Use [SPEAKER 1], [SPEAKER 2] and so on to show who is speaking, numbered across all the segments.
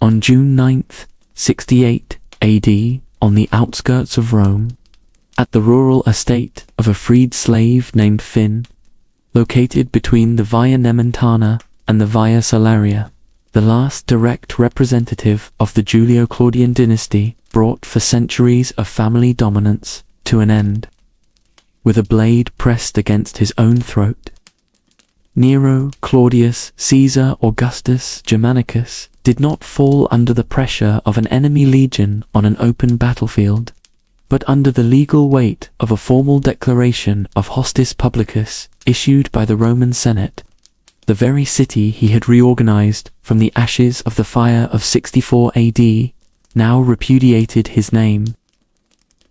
[SPEAKER 1] On June 9th, 68 AD, on the outskirts of Rome, at the rural estate of a freed slave named Finn, located between the Via Nementana and the Via Salaria, the last direct representative of the Julio-Claudian dynasty brought for centuries of family dominance to an end. With a blade pressed against his own throat, Nero, Claudius, Caesar, Augustus, Germanicus did not fall under the pressure of an enemy legion on an open battlefield, but under the legal weight of a formal declaration of hostis publicus issued by the Roman Senate. The very city he had reorganized from the ashes of the fire of 64 AD now repudiated his name.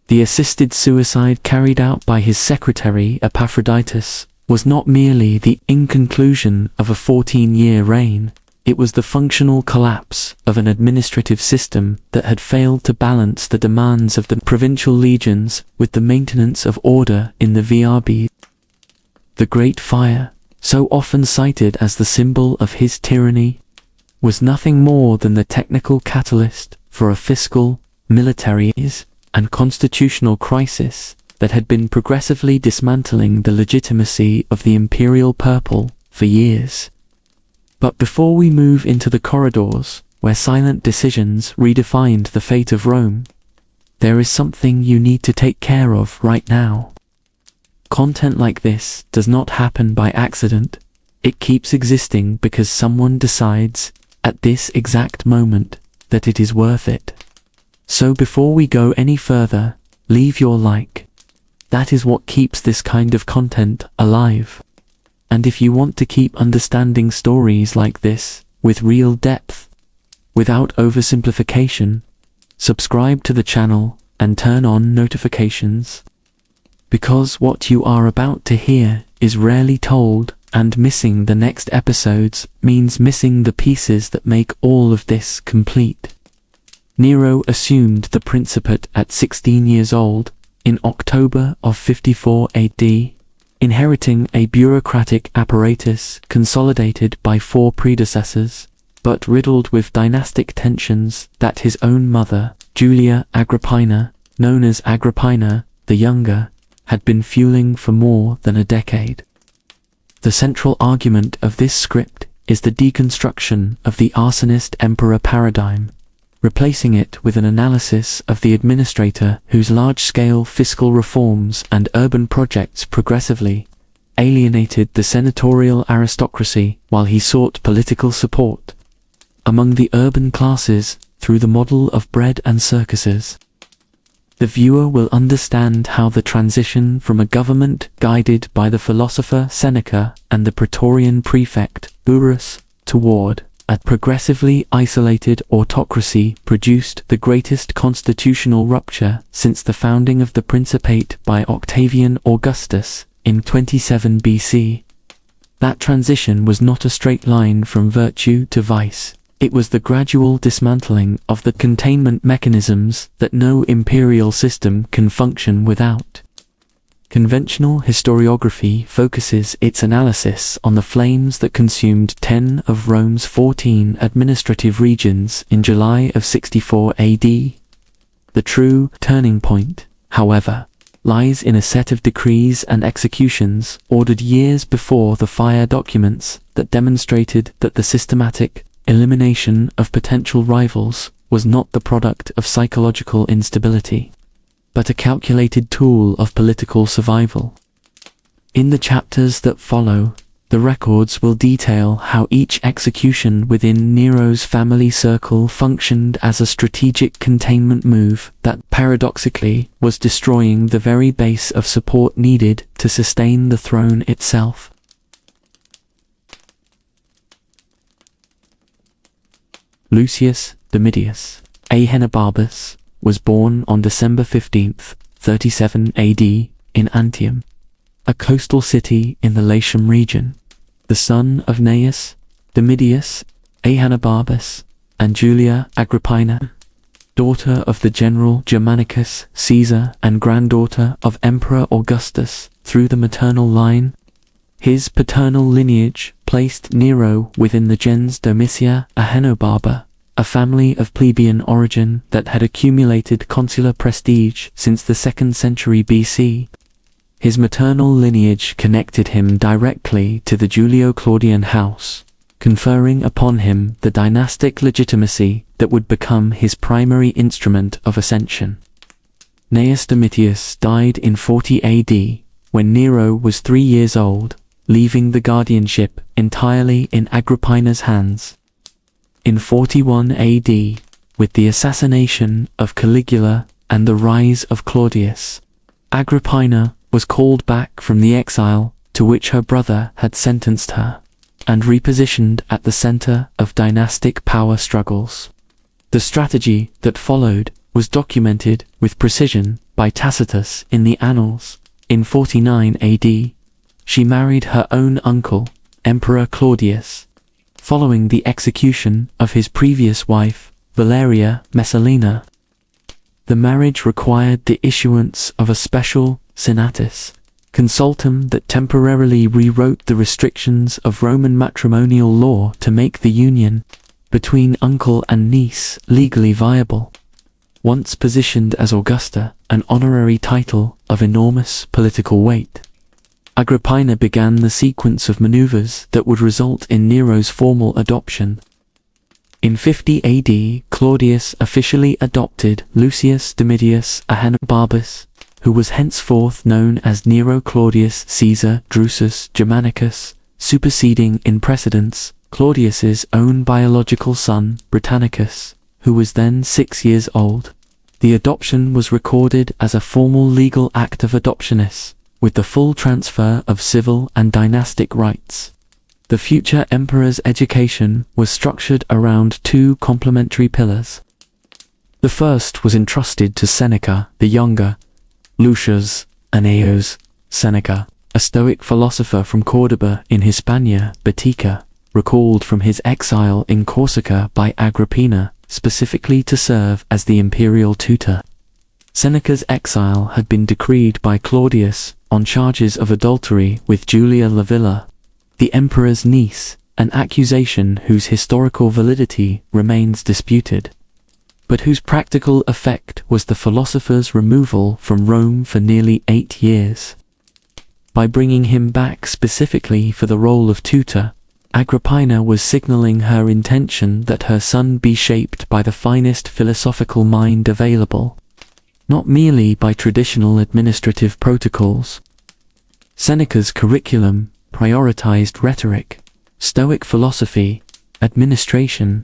[SPEAKER 1] The assisted suicide carried out by his secretary Epaphroditus was not merely the inconclusion of a 14-year reign, it was the functional collapse of an administrative system that had failed to balance the demands of the provincial legions with the maintenance of order in the VRB. The Great Fire, so often cited as the symbol of his tyranny, was nothing more than the technical catalyst for a fiscal, military, and constitutional crisis that had been progressively dismantling the legitimacy of the imperial purple for years. But before we move into the corridors where silent decisions redefined the fate of Rome, there is something you need to take care of right now. Content like this does not happen by accident. It keeps existing because someone decides, at this exact moment, that it is worth it. So before we go any further, leave your like. That is what keeps this kind of content alive. And if you want to keep understanding stories like this, with real depth, without oversimplification, subscribe to the channel and turn on notifications. Because what you are about to hear is rarely told, and missing the next episodes means missing the pieces that make all of this complete. Nero assumed the principate at 16 years old, in October of 54 AD, inheriting a bureaucratic apparatus consolidated by 4 predecessors, but riddled with dynastic tensions that his own mother, Julia Agrippina, known as Agrippina the Younger, had been fueling for more than a decade. The central argument of this script is the deconstruction of the arsonist emperor paradigm, replacing it with an analysis of the administrator whose large-scale fiscal reforms and urban projects progressively alienated the senatorial aristocracy while he sought political support among the urban classes through the model of bread and circuses. The viewer will understand how the transition from a government guided by the philosopher Seneca and the Praetorian prefect Burrus toward a progressively isolated autocracy produced the greatest constitutional rupture since the founding of the Principate by Octavian Augustus in 27 BC. That transition was not a straight line from virtue to vice. It was the gradual dismantling of the containment mechanisms that no imperial system can function without. Conventional historiography focuses its analysis on the flames that consumed 10 of Rome's 14 administrative regions in July of 64 AD. The true turning point, however, lies in a set of decrees and executions ordered years before the fire documents that demonstrated that the systematic elimination of potential rivals was not the product of psychological instability, but a calculated tool of political survival. In the chapters that follow, the records will detail how each execution within Nero's family circle functioned as a strategic containment move that paradoxically was destroying the very base of support needed to sustain the throne itself. Lucius Domitius Ahenobarbus was born on December 15, 37 AD, in Antium, a coastal city in the Latium region, the son of Gnaeus Domitius Ahenobarbus and Julia Agrippina, daughter of the general Germanicus Caesar and granddaughter of Emperor Augustus through the maternal line. His paternal lineage placed Nero within the gens Domitia Ahenobarba, a family of plebeian origin that had accumulated consular prestige since the 2nd century BC. His maternal lineage connected him directly to the Julio-Claudian house, conferring upon him the dynastic legitimacy that would become his primary instrument of ascension. Gnaeus Domitius died in 40 AD, when Nero was 3 years old, leaving the guardianship entirely in Agrippina's hands. In 41 AD, with the assassination of Caligula and the rise of Claudius, Agrippina was called back from the exile to which her brother had sentenced her, and repositioned at the center of dynastic power struggles. The strategy that followed was documented with precision by Tacitus in the Annals. In 49 AD, she married her own uncle, Emperor Claudius, following the execution of his previous wife, Valeria Messalina. The marriage required the issuance of a special senatus consultum that temporarily rewrote the restrictions of Roman matrimonial law to make the union between uncle and niece legally viable. Once positioned as Augusta, an honorary title of enormous political weight, Agrippina began the sequence of maneuvers that would result in Nero's formal adoption. In 50 AD, Claudius officially adopted Lucius Domitius Ahenobarbus, who was henceforth known as Nero Claudius Caesar Drusus Germanicus, superseding in precedence Claudius's own biological son, Britannicus, who was then 6 years old. The adoption was recorded as a formal legal act of adoptionis, with the full transfer of civil and dynastic rights. The future emperor's education was structured around 2 complementary pillars. The first was entrusted to Seneca the Younger, Lucius Annaeus Seneca, a Stoic philosopher from Cordoba in Hispania Baetica, recalled from his exile in Corsica by Agrippina, specifically to serve as the imperial tutor. Seneca's exile had been decreed by Claudius on charges of adultery with Julia Livilla, the emperor's niece, an accusation whose historical validity remains disputed, but whose practical effect was the philosopher's removal from Rome for nearly 8 years. By bringing him back specifically for the role of tutor, Agrippina was signaling her intention that her son be shaped by the finest philosophical mind available, not merely by traditional administrative protocols. Seneca's curriculum prioritized rhetoric, Stoic philosophy, administration,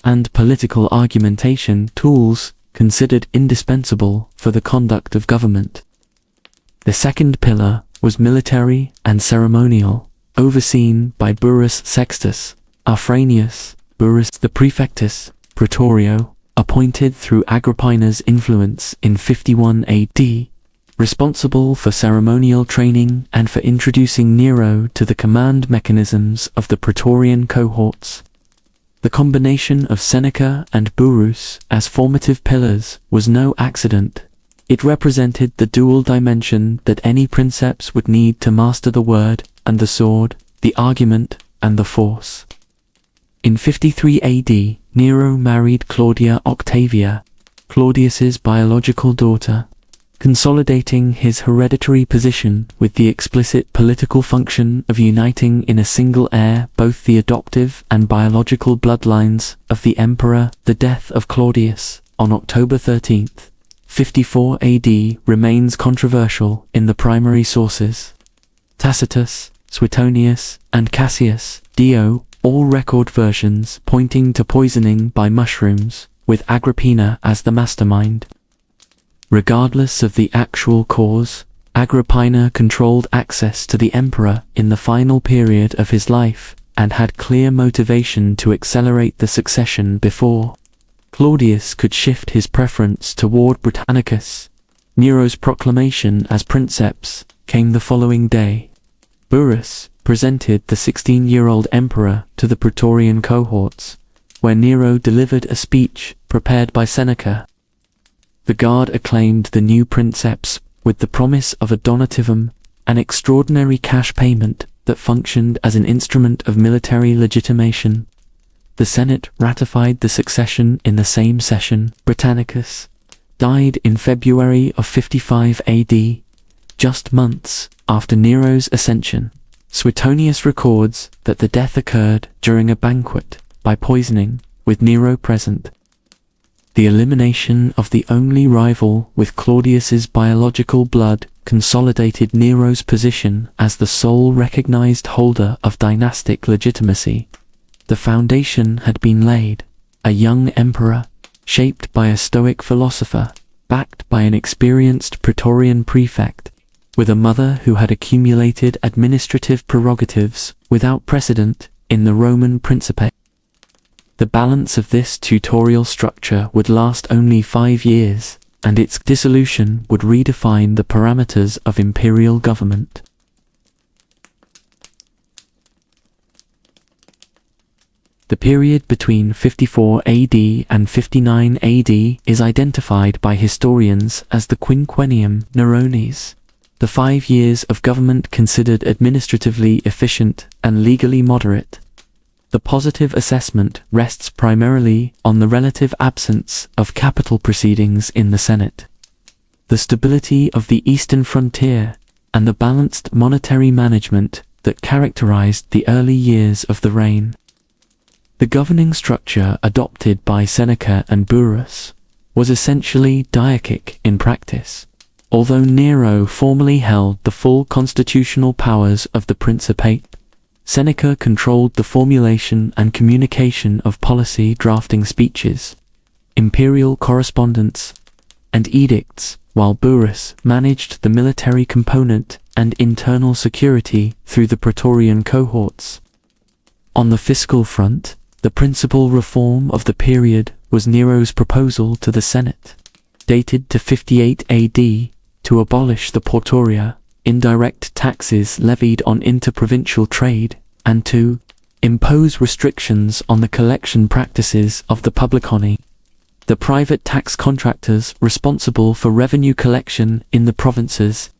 [SPEAKER 1] and political argumentation tools considered indispensable for the conduct of government. The second pillar was military and ceremonial, overseen by Burrus Sextus Afranius, Burrus the Praefectus Praetorio, appointed through Agrippina's influence in 51 AD, responsible for ceremonial training and for introducing Nero to the command mechanisms of the Praetorian cohorts. The combination of Seneca and Burrus as formative pillars was no accident. It represented the dual dimension that any princeps would need to master the word and the sword, the argument and the force. In 53 AD, Nero married Claudia Octavia, Claudius's biological daughter, consolidating his hereditary position with the explicit political function of uniting in a single heir both the adoptive and biological bloodlines of the emperor. The death of Claudius, on October 13, 54 AD, remains controversial in the primary sources. Tacitus, Suetonius, and Cassius Dio all record versions pointing to poisoning by mushrooms, with Agrippina as the mastermind. Regardless of the actual cause, Agrippina controlled access to the emperor in the final period of his life, and had clear motivation to accelerate the succession before Claudius could shift his preference toward Britannicus. Nero's proclamation as princeps came the following day. Burrus presented the 16-year-old emperor to the Praetorian cohorts, where Nero delivered a speech prepared by Seneca. The guard acclaimed the new princeps with the promise of a donativum, an extraordinary cash payment that functioned as an instrument of military legitimation. The Senate ratified the succession in the same session. Britannicus died in February of 55 AD, just months after Nero's ascension. Suetonius records that the death occurred during a banquet by poisoning, with Nero present. The elimination of the only rival with Claudius's biological blood consolidated Nero's position as the sole recognized holder of dynastic legitimacy. The foundation had been laid. A young emperor, shaped by a Stoic philosopher, backed by an experienced Praetorian prefect, with a mother who had accumulated administrative prerogatives without precedent in the Roman Principate. The balance of this tutorial structure would last only 5 years, and its dissolution would redefine the parameters of imperial government. The period between 54 AD and 59 AD is identified by historians as the Quinquennium Neronis, the 5 years of government considered administratively efficient and legally moderate. The positive assessment rests primarily on the relative absence of capital proceedings in the Senate, the stability of the eastern frontier, and the balanced monetary management that characterized the early years of the reign. The governing structure adopted by Seneca and Burrus was essentially diachic in practice. Although Nero formally held the full constitutional powers of the Principate, Seneca controlled the formulation and communication of policy, drafting speeches, imperial correspondence, and edicts, while Burrus managed the military component and internal security through the Praetorian cohorts. On the fiscal front, the principal reform of the period was Nero's proposal to the Senate, dated to 58 AD, to abolish the portoria, indirect taxes levied on interprovincial trade, and to impose restrictions on the collection practices of the publiconi, the private tax contractors responsible for revenue collection in the provinces.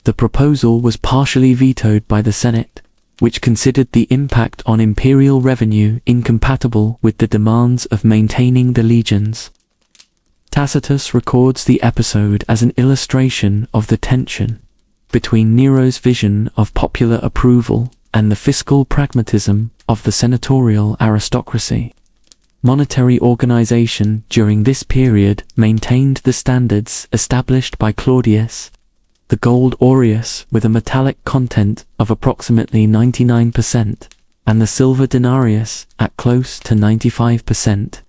[SPEAKER 1] The proposal was partially vetoed by the Senate, which considered the impact on imperial revenue incompatible with the demands of maintaining the legions. Tacitus records the episode as an illustration of the tension between Nero's vision of popular approval and the fiscal pragmatism of the senatorial aristocracy. Monetary organization during this period maintained the standards established by Claudius, the gold aureus with a metallic content of approximately 99%, and the silver denarius at close to 95%.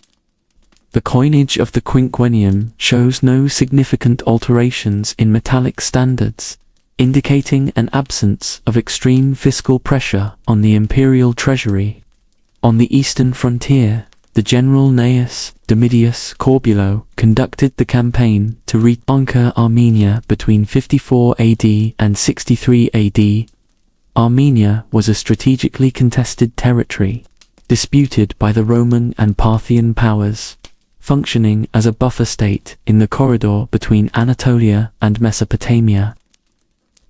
[SPEAKER 1] The coinage of the quinquennium shows no significant alterations in metallic standards, indicating an absence of extreme fiscal pressure on the imperial treasury. On the eastern frontier, the general Gnaeus Domitius Corbulo conducted the campaign to reconquer Armenia between 54 AD and 63 AD. Armenia was a strategically contested territory, disputed by the Roman and Parthian powers, functioning as a buffer state in the corridor between Anatolia and Mesopotamia.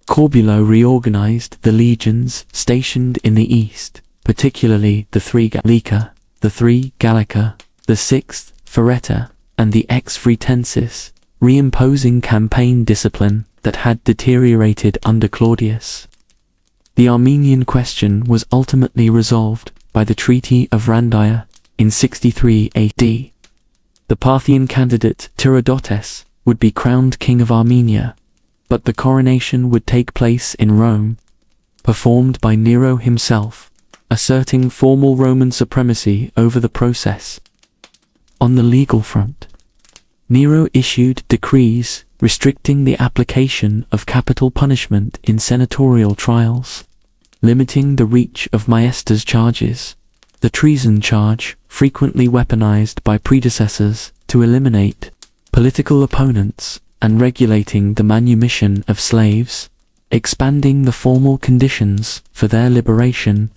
[SPEAKER 1] Corbulo reorganized the legions stationed in the east, particularly the 3 Gallica, the 3 Gallica, the 6th Ferreta, and the X Fretensis, reimposing campaign discipline that had deteriorated under Claudius. The Armenian question was ultimately resolved by the Treaty of Randia in 63 AD. The Parthian candidate Tiridates would be crowned king of Armenia, but the coronation would take place in Rome, performed by Nero himself, asserting formal Roman supremacy over the process. On the legal front, Nero issued decrees restricting the application of capital punishment in senatorial trials, limiting the reach of maesta's charges, the treason charge, frequently weaponized by predecessors to eliminate political opponents, and regulating the manumission of slaves, expanding the formal conditions for their liberation.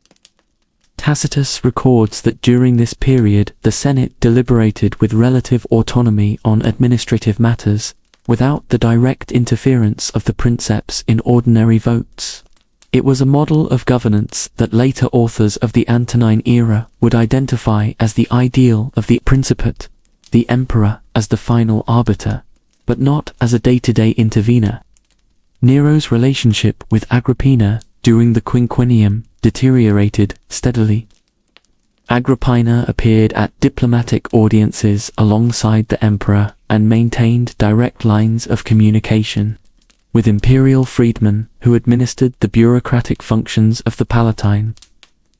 [SPEAKER 1] Tacitus records that during this period the Senate deliberated with relative autonomy on administrative matters, without the direct interference of the princeps in ordinary votes. It was a model of governance that later authors of the Antonine era would identify as the ideal of the Principate, the emperor as the final arbiter, but not as a day-to-day intervener. Nero's relationship with Agrippina during the quinquennium deteriorated steadily. Agrippina appeared at diplomatic audiences alongside the emperor and maintained direct lines of communication with imperial freedmen who administered the bureaucratic functions of the Palatine.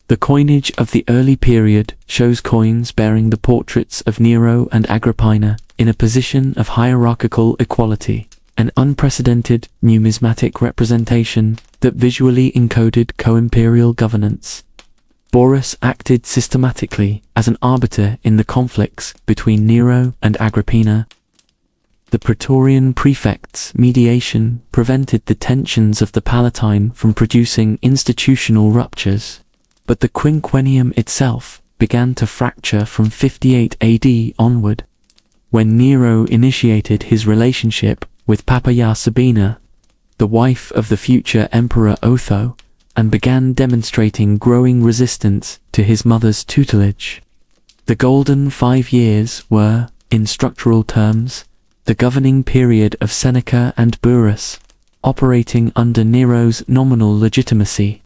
[SPEAKER 1] The coinage of the early period shows coins bearing the portraits of Nero and Agrippina in a position of hierarchical equality, an unprecedented numismatic representation that visually encoded co-imperial governance. Borus acted systematically as an arbiter in the conflicts between Nero and Agrippina. The Praetorian prefect's mediation prevented the tensions of the Palatine from producing institutional ruptures, but the quinquennium itself began to fracture from 58 AD onward, when Nero initiated his relationship with Poppaea Sabina, the wife of the future Emperor Otho, and began demonstrating growing resistance to his mother's tutelage. The Golden 5 Years were, in structural terms, the governing period of Seneca and Burrus, operating under Nero's nominal legitimacy.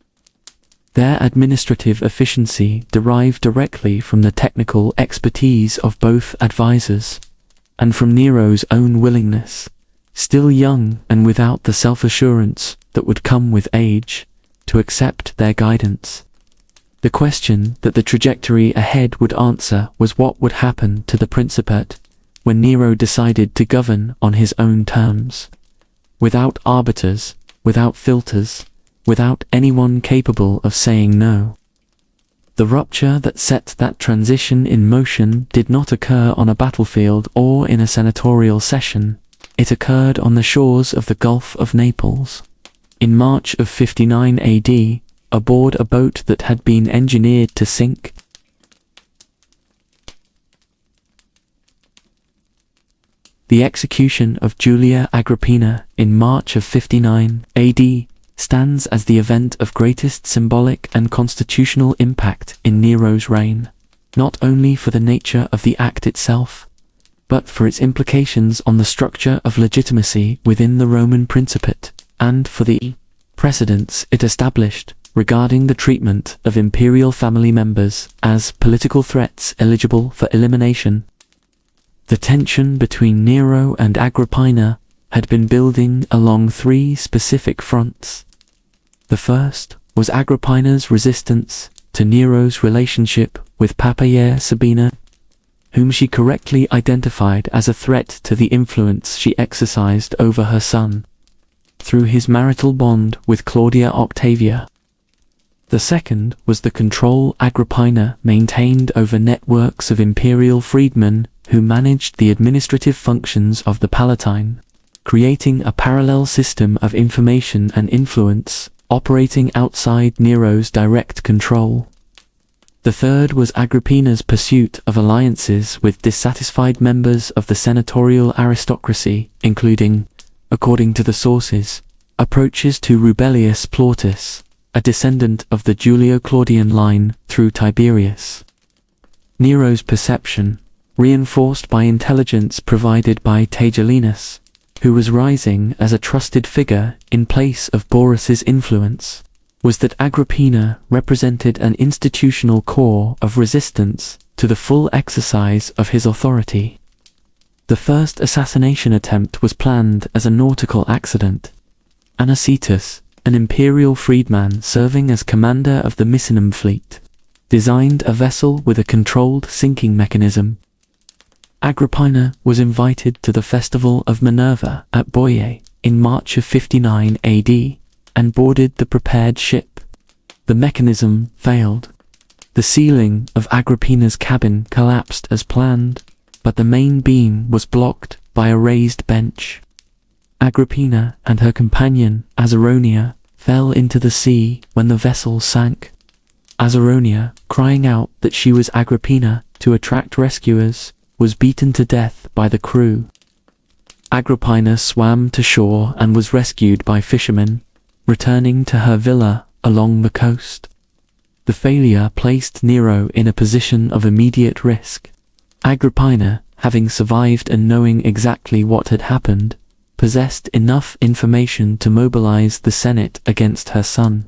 [SPEAKER 1] Their administrative efficiency derived directly from the technical expertise of both advisors, and from Nero's own willingness, still young and without the self-assurance that would come with age, to accept their guidance. The question that the trajectory ahead would answer was what would happen to the Principate when Nero decided to govern on his own terms, without arbiters, without filters, without anyone capable of saying no. The rupture that set that transition in motion did not occur on a battlefield or in a senatorial session. It occurred on the shores of the Gulf of Naples, in March of 59 AD, aboard a boat that had been engineered to sink. The execution of Julia Agrippina in March of 59 AD stands as the event of greatest symbolic and constitutional impact in Nero's reign, not only for the nature of the act itself, but for its implications on the structure of legitimacy within the Roman Principate, and for the precedents it established regarding the treatment of imperial family members as political threats eligible for elimination. The tension between Nero and Agrippina had been building along 3 specific fronts. The first was Agrippina's resistance to Nero's relationship with Poppaea Sabina, whom she correctly identified as a threat to the influence she exercised over her son, through his marital bond with Claudia Octavia. The second was the control Agrippina maintained over networks of imperial freedmen who managed the administrative functions of the Palatine, creating a parallel system of information and influence operating outside Nero's direct control. The third was Agrippina's pursuit of alliances with dissatisfied members of the senatorial aristocracy, including, according to the sources, approaches to Rubellius Plautus, a descendant of the Julio-Claudian line through Tiberius. Nero's perception, reinforced by intelligence provided by Tigellinus, who was rising as a trusted figure in place of Borus's influence, was that Agrippina represented an institutional core of resistance to the full exercise of his authority. The first assassination attempt was planned as a nautical accident. Anicetus, an imperial freedman serving as commander of the Misenum fleet, designed a vessel with a controlled sinking mechanism. Agrippina was invited to the festival of Minerva at Boie in March of 59 AD, and boarded the prepared ship. The mechanism failed. The ceiling of Agrippina's cabin collapsed as planned, but the main beam was blocked by a raised bench. Agrippina and her companion, Azaronia, fell into the sea when the vessel sank. Azaronia, crying out that she was Agrippina to attract rescuers, was beaten to death by the crew. Agrippina swam to shore and was rescued by fishermen, returning to her villa along the coast. The failure placed Nero in a position of immediate risk. Agrippina, having survived and knowing exactly what had happened, possessed enough information to mobilize the Senate against her son.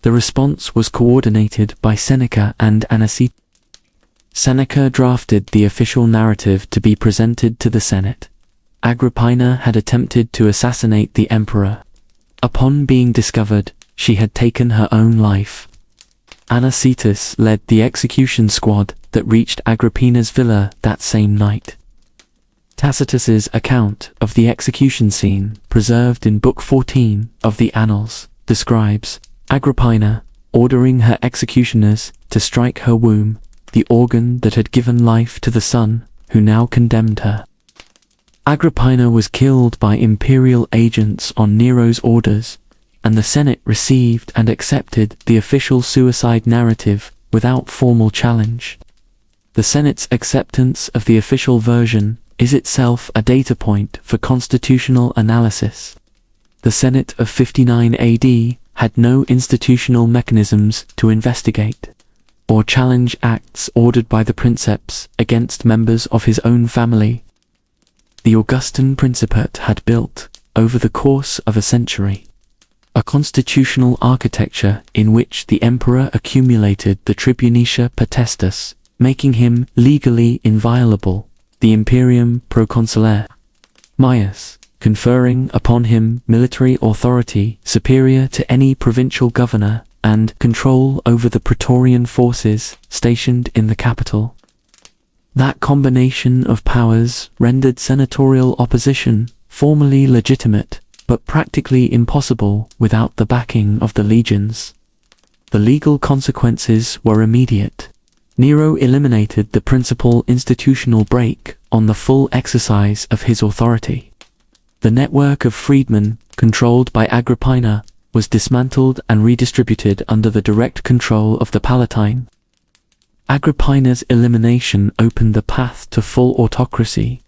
[SPEAKER 1] The response was coordinated by Seneca and Antiquity. Seneca drafted the official narrative to be presented to the Senate. Agrippina had attempted to assassinate the emperor. Upon being discovered, she had taken her own life. Anicetus led the execution squad that reached Agrippina's villa that same night. Tacitus's account of the execution scene, preserved in Book 14 of the Annals, describes Agrippina ordering her executioners to strike her womb, the organ that had given life to the son who now condemned her. Agrippina was killed by imperial agents on Nero's orders, and the Senate received and accepted the official suicide narrative without formal challenge. The Senate's acceptance of the official version is itself a data point for constitutional analysis. The Senate of 59 AD had no institutional mechanisms to investigate or challenge acts ordered by the princeps against members of his own family. The Augustan Principate had built, over the course of a century, a constitutional architecture in which the emperor accumulated the tribunicia potestas, making him legally inviolable, the imperium proconsulare maius, conferring upon him military authority superior to any provincial governor, and control over the praetorian forces stationed in the capital. That combination of powers rendered senatorial opposition formally legitimate, but practically impossible without the backing of the legions. The legal consequences were immediate. Nero eliminated the principal institutional brake on the full exercise of his authority. The network of freedmen, controlled by Agrippina, was dismantled and redistributed under the direct control of the Palatine. Agrippina's elimination opened the path to full autocracy,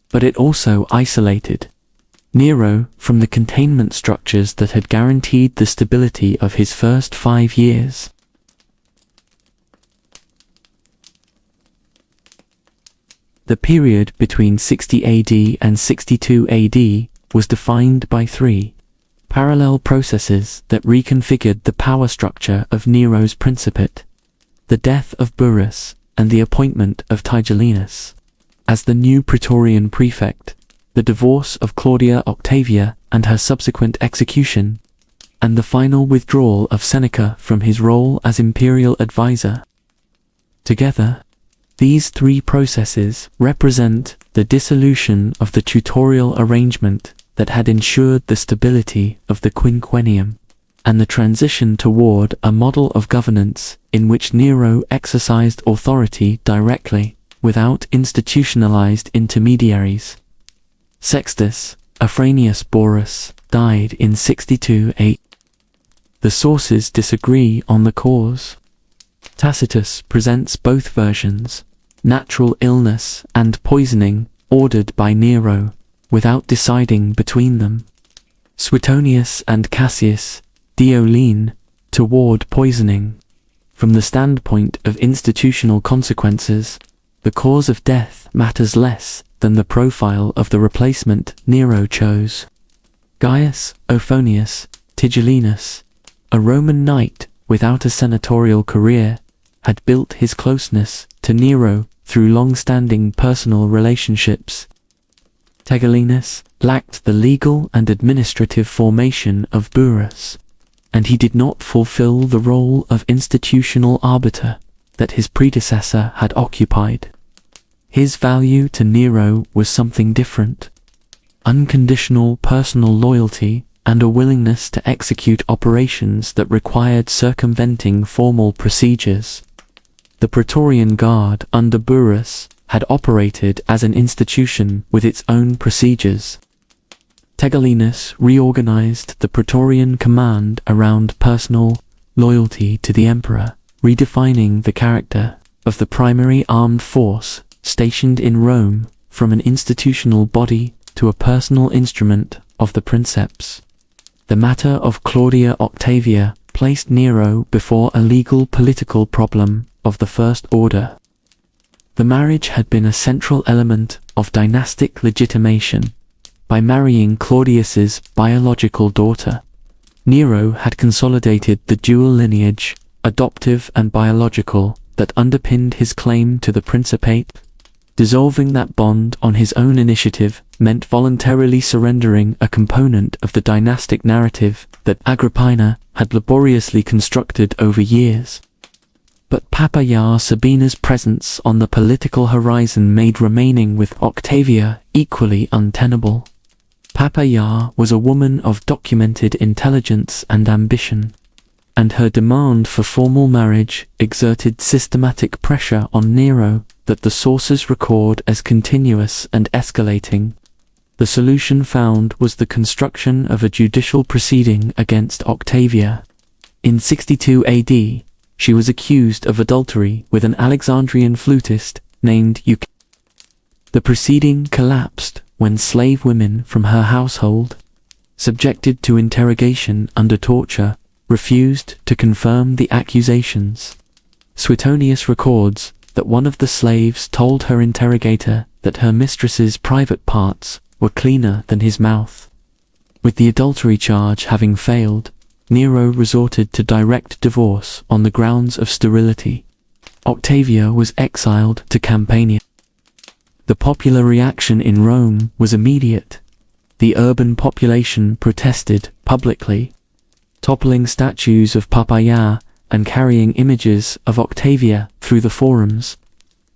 [SPEAKER 1] but it also isolated Nero from the containment structures that had guaranteed the stability of his first 5 years. The period between 60 AD and 62 AD was defined by 3 parallel processes that reconfigured the power structure of Nero's principate: the death of Burrus and the appointment of Tigellinus as the new Praetorian prefect, the divorce of Claudia Octavia and her subsequent execution, and the final withdrawal of Seneca from his role as imperial advisor. Together, these 3 processes represent the dissolution of the tutorial arrangement that had ensured the stability of the quinquennium, and the transition toward a model of governance in which Nero exercised authority directly, without institutionalized intermediaries. Sextus Afranius Borus died in 62 AD. The sources disagree on the cause. Tacitus presents both versions: natural illness and poisoning ordered by Nero, without deciding between them. Suetonius and Cassius lean toward poisoning. From the standpoint of institutional consequences, the cause of death matters less than the profile of the replacement Nero chose. Gaius Ophonius Tigellinus, a Roman knight without a senatorial career, had built his closeness to Nero through long-standing personal relationships. Tigellinus lacked the legal and administrative formation of Burrus, and he did not fulfill the role of institutional arbiter that his predecessor had occupied. His value to Nero was something different: unconditional personal loyalty and a willingness to execute operations that required circumventing formal procedures. The Praetorian Guard under Burrus had operated as an institution with its own procedures. Tigellinus reorganized the Praetorian command around personal loyalty to the emperor, redefining the character of the primary armed force stationed in Rome from an institutional body to a personal instrument of the princeps. The matter of Claudia Octavia placed Nero before a legal political problem of the first order. The marriage had been a central element of dynastic legitimation. By marrying Claudius's biological daughter, Nero had consolidated the dual lineage, adoptive and biological, that underpinned his claim to the principate. Dissolving that bond on his own initiative meant voluntarily surrendering a component of the dynastic narrative that Agrippina had laboriously constructed over years. But Papaya Sabina's presence on the political horizon made remaining with Octavia equally untenable. Papaya was a woman of documented intelligence and ambition, and her demand for formal marriage exerted systematic pressure on Nero that the sources record as continuous and escalating. The solution found was the construction of a judicial proceeding against Octavia. In 62 AD, she was accused of adultery with an Alexandrian flutist named Euc. The proceeding collapsed when slave women from her household, subjected to interrogation under torture, refused to confirm the accusations. Suetonius records that one of the slaves told her interrogator that her mistress's private parts were cleaner than his mouth. With the adultery charge having failed, Nero resorted to direct divorce on the grounds of sterility. Octavia was exiled to Campania. The popular reaction in Rome was immediate. The urban population protested publicly, toppling statues of Papaya and carrying images of Octavia through the forums.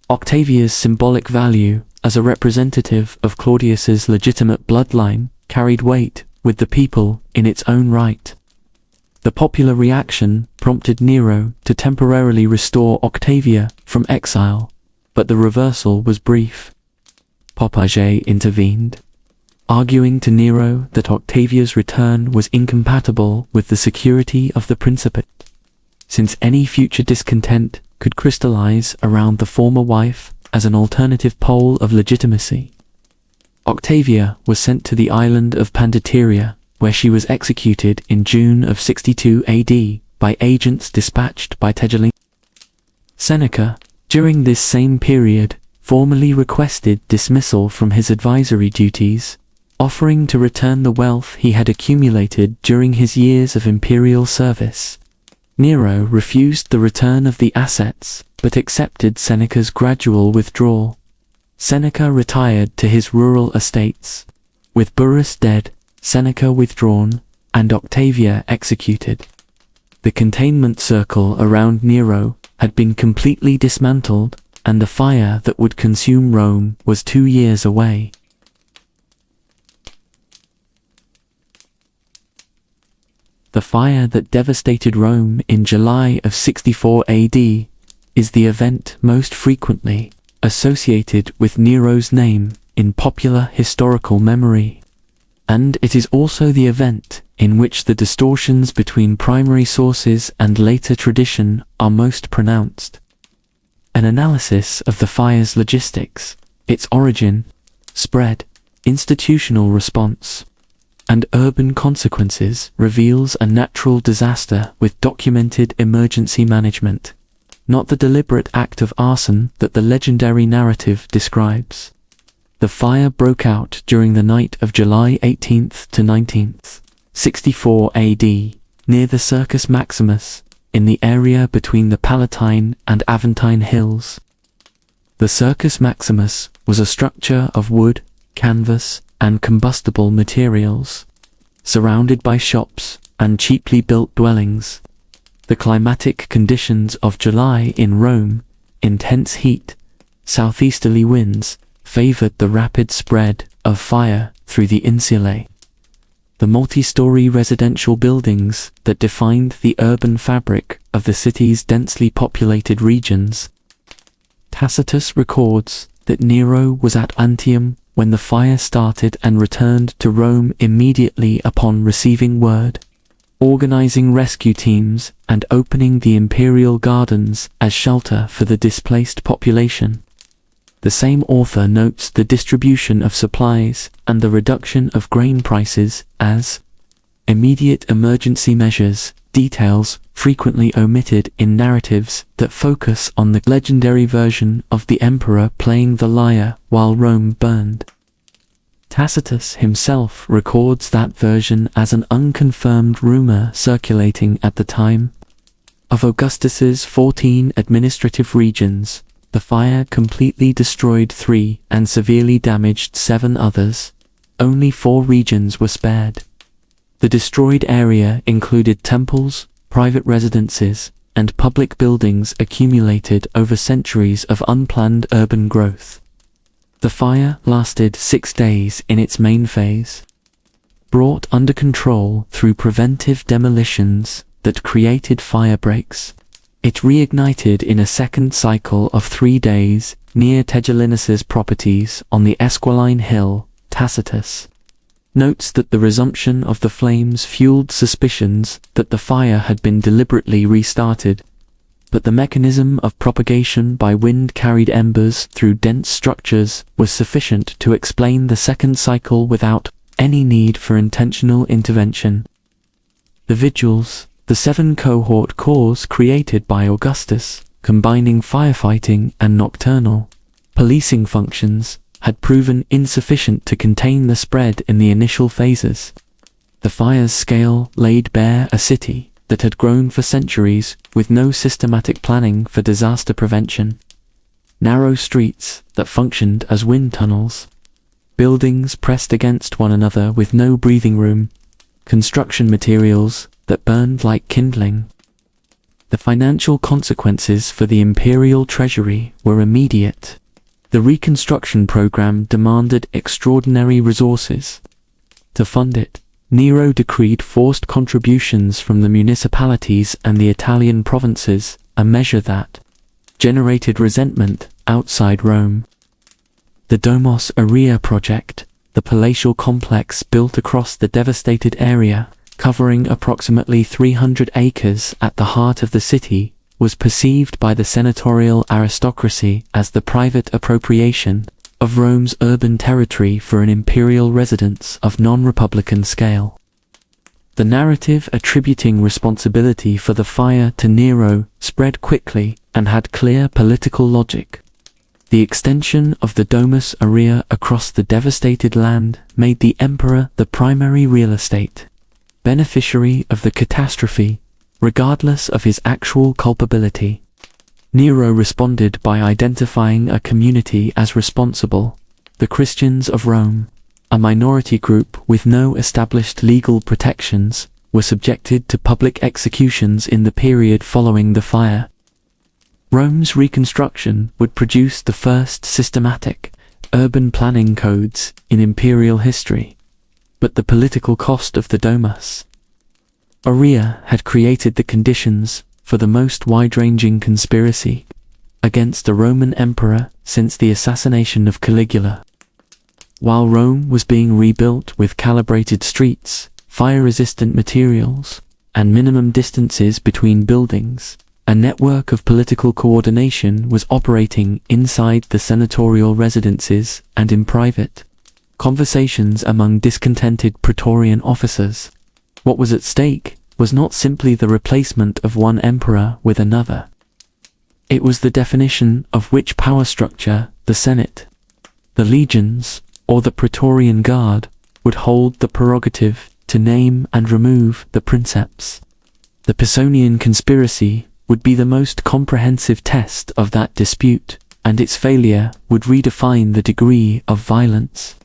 [SPEAKER 1] Octavia's symbolic value as a representative of Claudius's legitimate bloodline carried weight with the people in its own right. The popular reaction prompted Nero to temporarily restore Octavia from exile, but the reversal was brief. Papage intervened, arguing to Nero that Octavia's return was incompatible with the security of the principate, since any future discontent could crystallize around the former wife as an alternative pole of legitimacy. Octavia was sent to the island of Pandateria, where she was executed in June of 62 AD by agents dispatched by Tegelin. Seneca, during this same period, formally requested dismissal from his advisory duties, offering to return the wealth he had accumulated during his years of imperial service. Nero refused the return of the assets, but accepted Seneca's gradual withdrawal. Seneca retired to his rural estates, with Burrus dead, Seneca withdrawn, and Octavia executed. The containment circle around Nero had been completely dismantled, and the fire that would consume Rome was 2 years away. The fire that devastated Rome in July of 64 AD is the event most frequently associated with Nero's name in popular historical memory. And it is also the event in which the distortions between primary sources and later tradition are most pronounced. An analysis of the fire's logistics, its origin, spread, institutional response, and urban consequences reveals a natural disaster with documented emergency management, not the deliberate act of arson that the legendary narrative describes. The fire broke out during the night of July 18th to 19th, 64 AD, near the Circus Maximus, in the area between the Palatine and Aventine Hills. The Circus Maximus was a structure of wood, canvas, and combustible materials, surrounded by shops and cheaply built dwellings. The climatic conditions of July in Rome, intense heat, southeasterly winds, favored the rapid spread of fire through the insulae. The multi-story residential buildings that defined the urban fabric of the city's densely populated regions. Tacitus records that Nero was at Antium when the fire started and returned to Rome immediately upon receiving word, organizing rescue teams and opening the imperial gardens as shelter for the displaced population. The same author notes the distribution of supplies and the reduction of grain prices as immediate emergency measures, details frequently omitted in narratives that focus on the legendary version of the emperor playing the lyre while Rome burned. Tacitus himself records that version as an unconfirmed rumor circulating at the time. Of Augustus's 14 administrative regions, the fire completely destroyed 3 and severely damaged 7 others. Only 4 regions were spared. The destroyed area included temples, private residences, and public buildings accumulated over centuries of unplanned urban growth. The fire lasted 6 days in its main phase. Brought under control through preventive demolitions that created fire breaks, it reignited in a second cycle of 3 days near Tigellinus's properties on the Esquiline Hill. Tacitus notes that the resumption of the flames fueled suspicions that the fire had been deliberately restarted, but the mechanism of propagation by wind-carried embers through dense structures was sufficient to explain the second cycle without any need for intentional intervention. The vigils, the 7 cohort corps created by Augustus, combining firefighting and nocturnal policing functions, had proven insufficient to contain the spread in the initial phases. The fire's scale laid bare a city that had grown for centuries with no systematic planning for disaster prevention. Narrow streets that functioned as wind tunnels. Buildings pressed against one another with no breathing room. Construction materials that burned like kindling. The financial consequences for the imperial treasury were immediate. The reconstruction program demanded extraordinary resources. To fund it, Nero decreed forced contributions from the municipalities and the Italian provinces, a measure that generated resentment outside Rome. The Domos Aurea project, the palatial complex built across the devastated area, covering approximately 300 acres at the heart of the city, was perceived by the senatorial aristocracy as the private appropriation of Rome's urban territory for an imperial residence of non-republican scale. The narrative attributing responsibility for the fire to Nero spread quickly and had clear political logic. The extension of the Domus Aurea across the devastated land made the emperor the primary real estate beneficiary of the catastrophe, regardless of his actual culpability. Nero responded by identifying a community as responsible, the Christians of Rome. A minority group with no established legal protections were subjected to public executions in the period following the fire. Rome's reconstruction would produce the first systematic, urban planning codes in imperial history, but the political cost of the Domus Aurea had created the conditions for the most wide-ranging conspiracy against a Roman emperor since the assassination of Caligula. While Rome was being rebuilt with calibrated streets, fire-resistant materials, and minimum distances between buildings, a network of political coordination was operating inside the senatorial residences and in private conversations among discontented Praetorian officers. What was at stake was not simply the replacement of one emperor with another. It was the definition of which power structure the Senate, the legions, or the Praetorian Guard would hold the prerogative to name and remove the princeps. The Pisonian conspiracy would be the most comprehensive test of that dispute, and its failure would redefine the degree of violence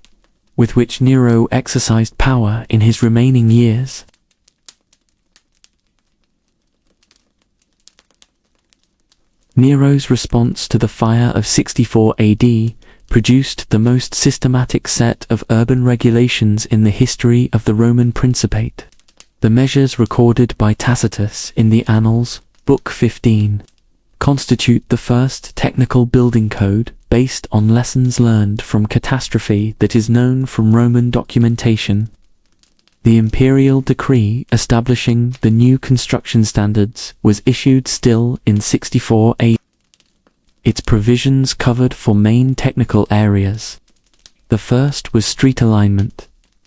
[SPEAKER 1] with which Nero exercised power in his remaining years. Nero's response to the fire of 64 AD produced the most systematic set of urban regulations in the history of the Roman Principate. The measures recorded by Tacitus in the Annals, Book 15, constitute the first technical building code based on lessons learned from catastrophe that is known from Roman documentation. The imperial decree establishing the new construction standards was issued still in 64 AD. Its provisions covered four main technical areas. The first was street alignment.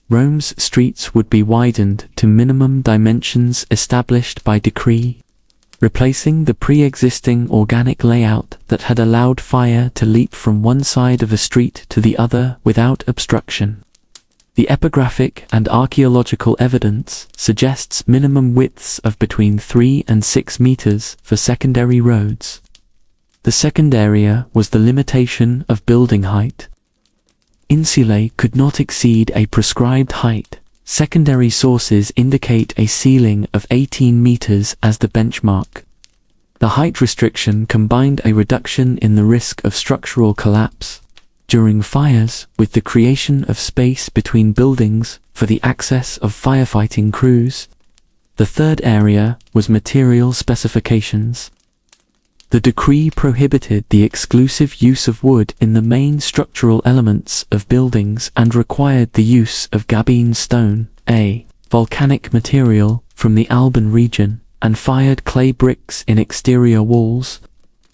[SPEAKER 1] Rome's streets would be widened to minimum dimensions established by decree, replacing the pre-existing organic layout that had allowed fire to leap from one side of a street to the other without obstruction. The epigraphic and archaeological evidence suggests minimum widths of between 3 and 6 meters for secondary roads. The second area was the limitation of building height. Insulae could not exceed a prescribed height. Secondary sources indicate a ceiling of 18 meters as the benchmark. The height restriction combined a reduction in the risk of structural collapse during fires with the creation of space between buildings for the access of firefighting crews. The third area was material specifications. The decree prohibited the exclusive use of wood in the main structural elements of buildings and required the use of gabbion stone, a volcanic material from the Alban region, and fired clay bricks in exterior walls.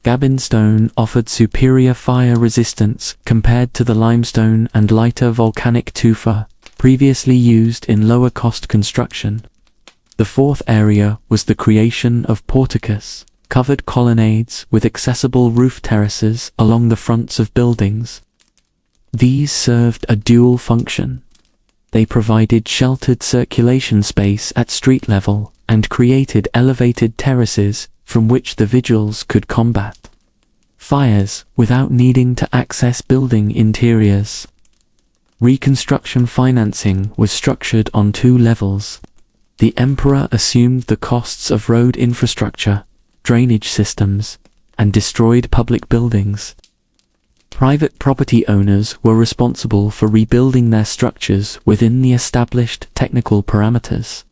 [SPEAKER 1] Gabbion stone offered superior fire resistance compared to the limestone and lighter volcanic tufa, previously used in lower-cost construction. The fourth area was the creation of porticus, covered colonnades with accessible roof terraces along the fronts of buildings. These served a dual function. They provided sheltered circulation space at street level and created elevated terraces from which the vigils could combat fires without needing to access building interiors. Reconstruction financing was structured on 2 levels. The emperor assumed the costs of road infrastructure, drainage systems, and destroyed public buildings. Private property owners were responsible for rebuilding their structures within the established technical parameters,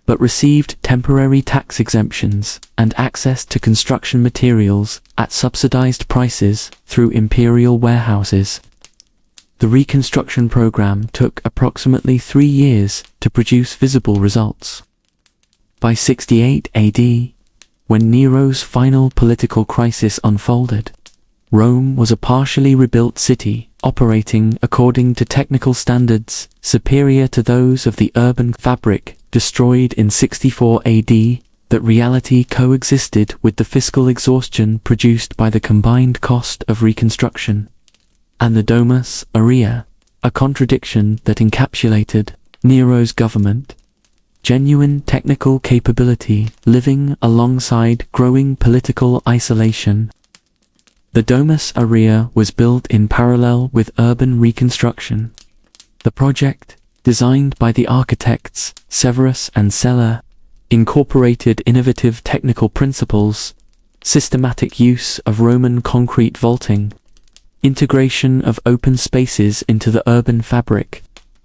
[SPEAKER 1] but received temporary tax exemptions and access to construction materials at subsidized prices through imperial warehouses. The reconstruction program took approximately 3 years to produce visible results. By 68 AD, when Nero's final political crisis unfolded, Rome was a partially rebuilt city, operating according to technical standards superior to those of the urban fabric destroyed in 64 AD. That reality coexisted with the fiscal exhaustion produced by the combined cost of reconstruction. And the Domus Aurea, a contradiction that encapsulated Nero's government. Genuine technical capability living alongside growing political isolation. The Domus Aurea was built in parallel with urban reconstruction. The project, designed by the architects Severus and Sella, incorporated innovative technical principles, systematic use of Roman concrete vaulting, integration of open spaces into the urban fabric,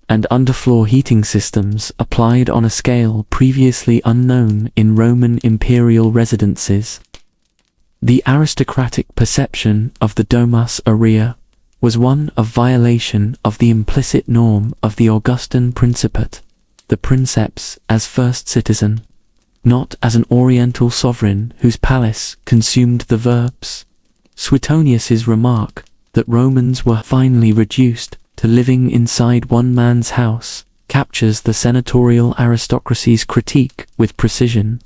[SPEAKER 1] and underfloor heating systems applied on a scale previously unknown in Roman imperial residences. The aristocratic perception of the Domus Aurea was one of violation of the implicit norm of the Augustan Principate, the princeps as first citizen, not as an oriental sovereign whose palace consumed the verbs. Suetonius's remark that Romans were finally reduced to living inside one man's house captures the senatorial aristocracy's critique with precision.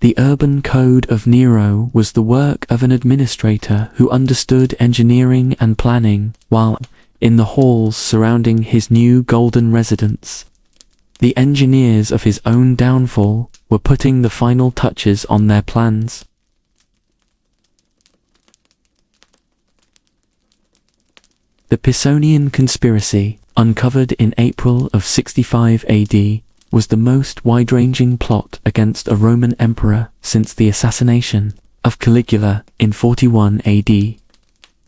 [SPEAKER 1] The urban code of Nero was the work of an administrator who understood engineering and planning, while, in the halls surrounding his new golden residence, the engineers of his own downfall were putting the final touches on their plans. The Pisonian conspiracy, uncovered in April of 65 AD, was the most wide-ranging plot against a Roman emperor since the assassination of Caligula in 41 AD.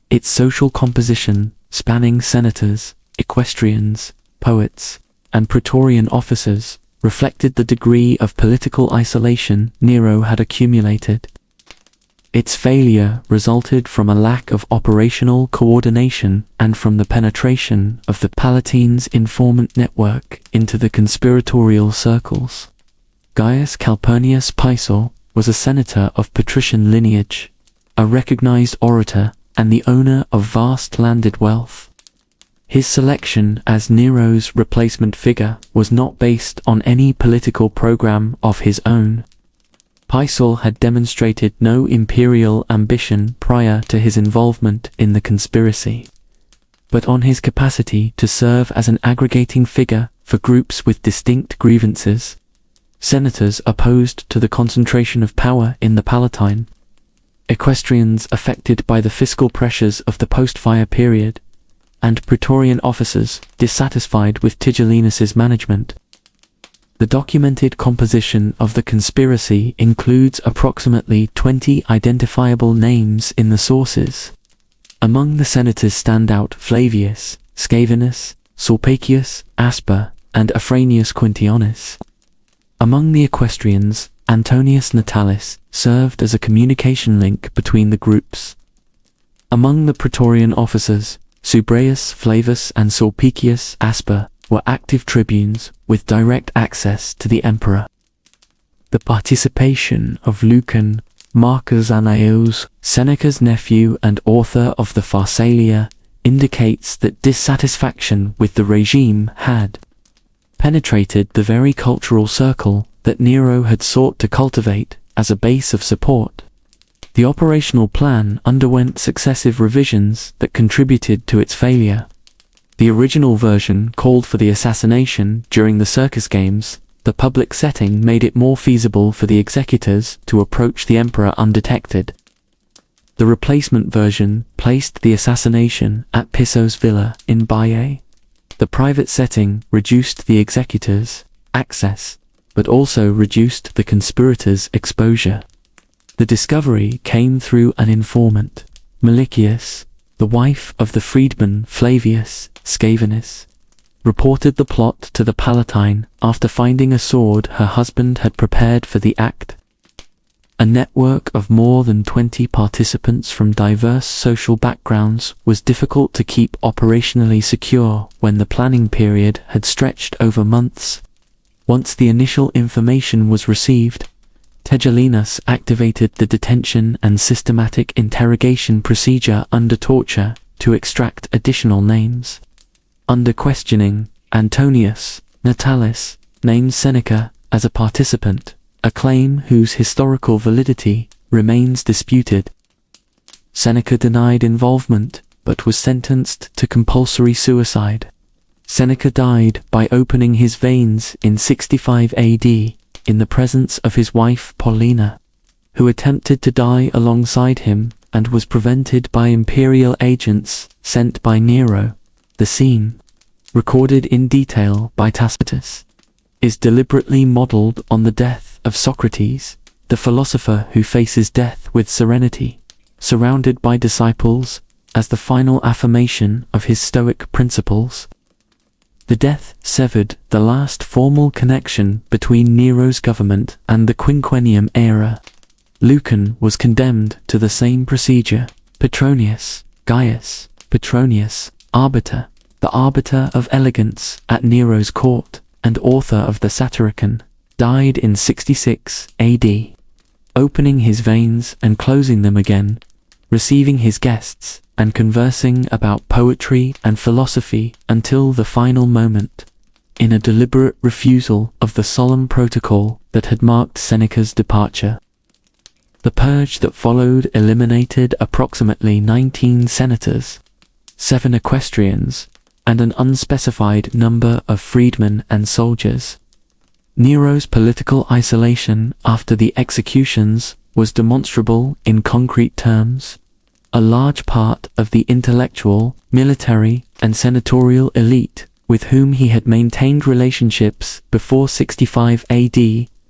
[SPEAKER 1] Its social composition, spanning senators, equestrians, poets, and praetorian officers, reflected the degree of political isolation Nero had accumulated. Its failure resulted from a lack of operational coordination and from the penetration of the Palatine's informant network into the conspiratorial circles. Gaius Calpurnius Piso was a senator of patrician lineage, a recognized orator, and the owner of vast landed wealth. His selection as Nero's replacement figure was not based on any political program of his own. Pisel had demonstrated no imperial ambition prior to his involvement in the conspiracy, but on his capacity to serve as an aggregating figure for groups with distinct grievances. Senators opposed to the concentration of power in the Palatine, equestrians affected by the fiscal pressures of the post-fire period, and Praetorian officers dissatisfied with Tigellinus's management. The documented composition of the conspiracy includes approximately 20 identifiable names in the sources. Among the senators stand out Flavius, Scaevinus, Sulpicius, Asper, and Afranius Quintianus. Among the equestrians, Antonius Natalis served as a communication link between the groups. Among the Praetorian officers, Subrius Flavus and Sulpicius Asper were active tribunes with direct access to the emperor. The participation of Lucan, Marcus Annaeus, Seneca's nephew and author of the Pharsalia, indicates that dissatisfaction with the regime had penetrated the very cultural circle that Nero had sought to cultivate as a base of support. The operational plan underwent successive revisions that contributed to its failure. The original version called for the assassination during the circus games. The public setting made it more feasible for the executors to approach the emperor undetected. The replacement version placed the assassination at Pisso's villa in Baiae. The private setting reduced the executors' access, but also reduced the conspirators' exposure. The discovery came through an informant, Melicius, the wife of the freedman Flavius Scaevinus, reported the plot to the Palatine after finding a sword her husband had prepared for the act. A network of more than 20 participants from diverse social backgrounds was difficult to keep operationally secure when the planning period had stretched over months. Once the initial information was received, Tigellinus activated the detention and systematic interrogation procedure under torture to extract additional names. Under questioning, Antonius Natalis named Seneca as a participant, a claim whose historical validity remains disputed. Seneca denied involvement, but was sentenced to compulsory suicide. Seneca died by opening his veins in 65 AD, in the presence of his wife Paulina, who attempted to die alongside him and was prevented by imperial agents sent by Nero. The scene, recorded in detail by Tacitus, is deliberately modeled on the death of Socrates, the philosopher who faces death with serenity, surrounded by disciples, as the final affirmation of his Stoic principles. The death severed the last formal connection between Nero's government and the Quinquennium era. Lucan was condemned to the same procedure. Petronius, Gaius, Petronius, arbiter, the arbiter of elegance at Nero's court, and author of the Satyricon, died in 66 AD, opening his veins and closing them again, receiving his guests, and conversing about poetry and philosophy until the final moment, in a deliberate refusal of the solemn protocol that had marked Seneca's departure. The purge that followed eliminated approximately 19 senators, 7 equestrians, and an unspecified number of freedmen and soldiers. Nero's political isolation after the executions was demonstrable in concrete terms. A large part of the intellectual, military, and senatorial elite with whom he had maintained relationships before 65 AD